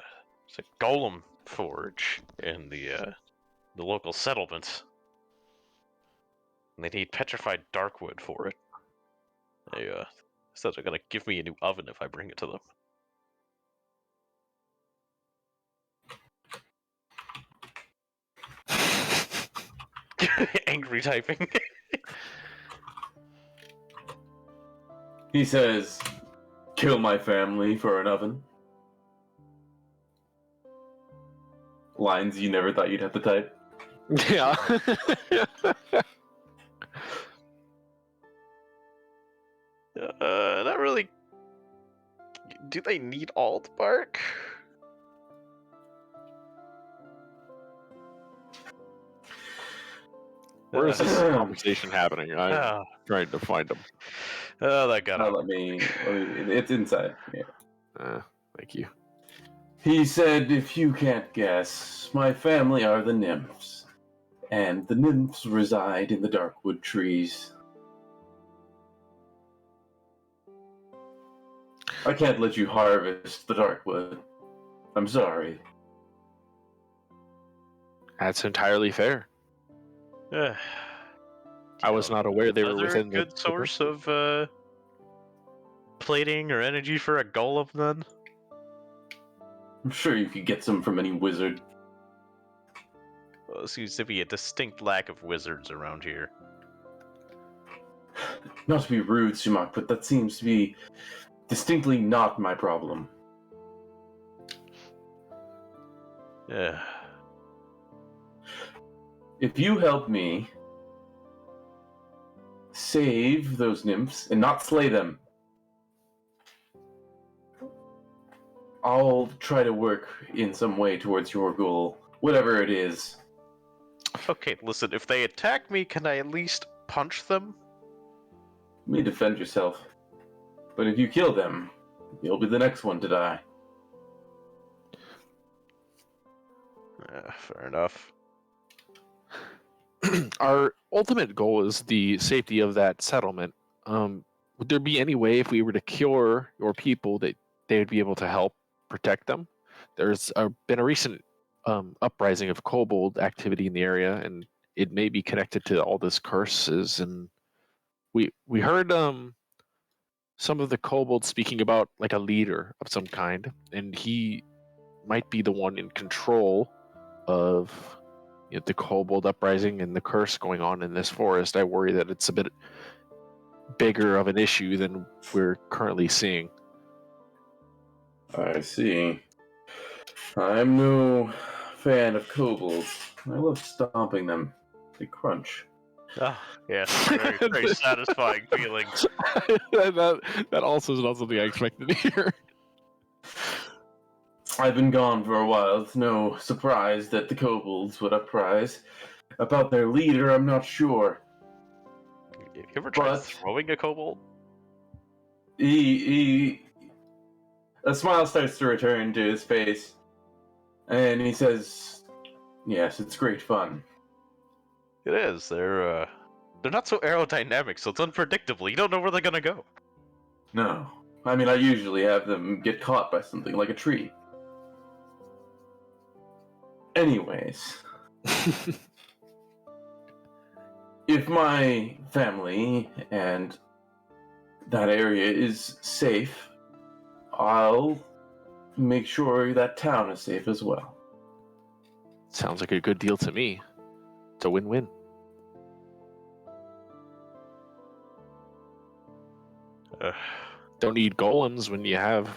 golem forge in the local settlement. And they need petrified darkwood for it. They said they're gonna give me a new oven if I bring it to them. Angry typing. He says, "Kill my family for an oven." Lines you never thought you'd have to type. Yeah. Not really. Do they need all the bark? Where is this conversation happening? I'm trying to find them. Oh, that got Let me, it's inside. Yeah. Thank you. He said, "If you can't guess, my family are the nymphs, and the nymphs reside in the darkwood trees. I can't let you harvest the darkwood. I'm sorry." That's entirely fair. I was not aware they were within the good source of plating or energy for a golem then? I'm sure you could get some from any wizard. Well, there seems to be a distinct lack of wizards around here. Not to be rude, Sumak, but that seems to be distinctly not my problem. Yeah. If you help me save those nymphs and not slay them, I'll try to work in some way towards your goal, whatever it is. Okay, listen, if they attack me, can I at least punch them? You may defend yourself. But if you kill them, you'll be the next one to die. Fair enough. Our ultimate goal is the safety of that settlement. Would there be any way if we were to cure your people that they would be able to help protect them? There's been a recent uprising of kobold activity in the area, and it may be connected to all this curses. And we heard some of the kobolds speaking about like a leader of some kind, and he might be the one in control of the kobold uprising and the curse going on in this forest. I worry that it's a bit bigger of an issue than we're currently seeing. I see. I'm no fan of kobolds. I love stomping them. They crunch. Ah, yes, very, very satisfying feeling. that also is not something I expected to hear. I've been gone for a while. It's no surprise that the kobolds would uprise. About their leader, I'm not sure. You ever tried But- throwing a kobold? A smile starts to return to his face, and he says, "Yes, it's great fun." It is. They're not so aerodynamic, so it's unpredictable. You don't know where they're gonna go. No. I mean, I usually have them get caught by something like a tree. Anyways, if my family and that area is safe, I'll make sure that town is safe as well. Sounds like a good deal to me. It's a win-win. Don't need golems when you have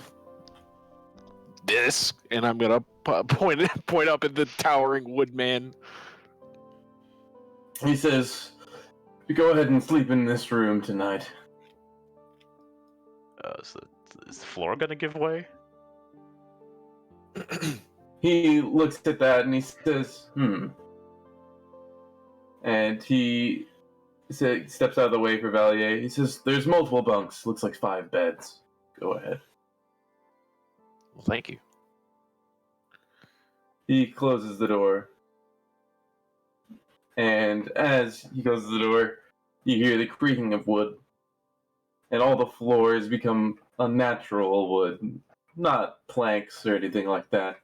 this, and I'm gonna point up at the towering woodman. He says, "You go ahead and sleep in this room tonight." Is the floor gonna give way? He looks at that and he says, And he steps out of the way for Valier. He says, "There's multiple bunks. Looks like 5 beds. Go ahead." Well, thank you. He closes the door. And as he closes the door, you hear the creaking of wood. And all the floors become unnatural wood, not planks or anything like that.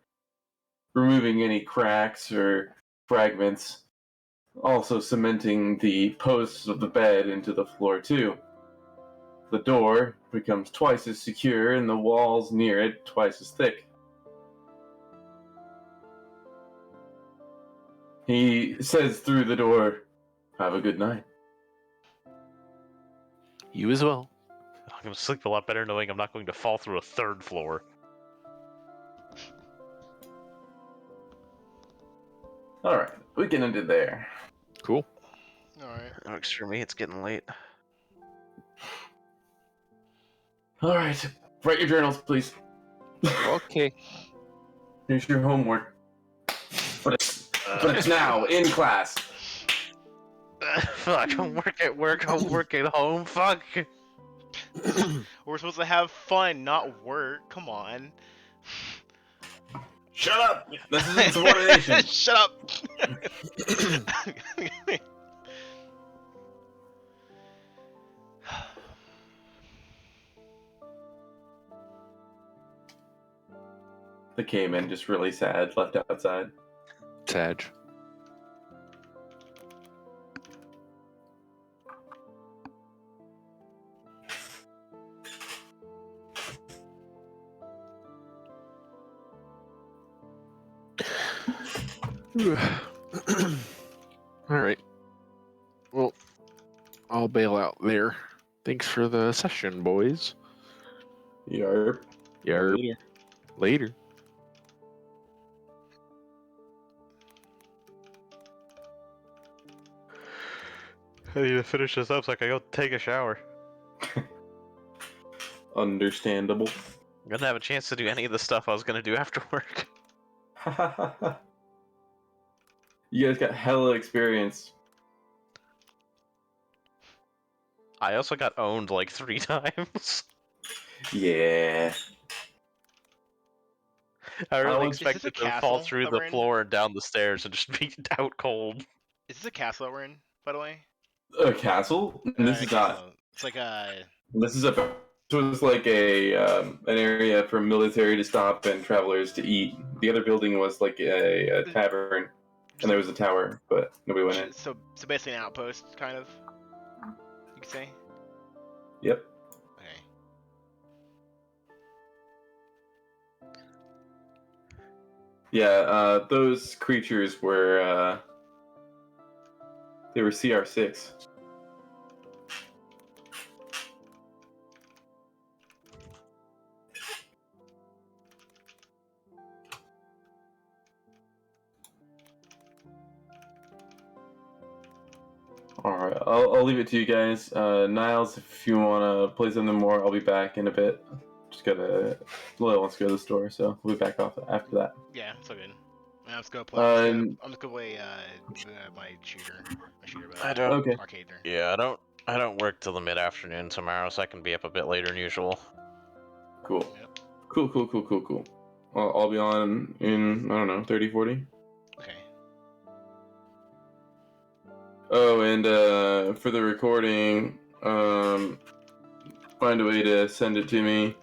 Removing any cracks or fragments. Also cementing the posts of the bed into the floor too. The door becomes twice as secure and the walls near it twice as thick. He says through the door, "Have a good night." You as well. I'm gonna sleep a lot better knowing I'm not going to fall through a 3rd floor. Alright, we can end it there. Cool. Alright. Works for me. It's getting late. Alright, write your journals, please. Okay. Here's your homework. But it's now, in class. Fuck, homework at work, homework at home, fuck. We're supposed to have fun, not work. Come on. Shut up! This is insubordination. Shut up! The Cayman, just really sad, left outside. Taj. All right. Well, I'll bail out there. Thanks for the session, boys. Yarp. Yarp. Later. I need to finish this up so I can go take a shower. Understandable. I'm gonna have a chance to do any of the stuff I was gonna do after work. You guys got hella experience. I also got owned like 3 times. Yeah. I really want- Is this a expected to fall castle through that the we're in? floor and down the stairs and just be out cold. Is this a castle that we're in, by the way? A castle? This is not. Castle. It's like a. This is a. This was like a an area for military to stop and travelers to eat. The other building was like a tavern, and there was a tower, but nobody went in. So basically an outpost, kind of. You could say. Yep. Okay. Yeah. Those creatures were. They were CR6. Alright, I'll leave it to you guys. Niles, if you want to play something more, I'll be back in a bit. Just gotta. Lil wants to go to the store, so we'll be back off after that. Yeah, it's all good. I'm just gonna play. I'm just gonna play my shooter. I don't. Okay. Arcade there. Yeah, I don't work till the mid-afternoon tomorrow, so I can be up a bit later than usual. Cool. Yep. Cool. I'll be on in, I don't know, 30, 40? Okay. Oh, and for the recording, find a way to send it to me.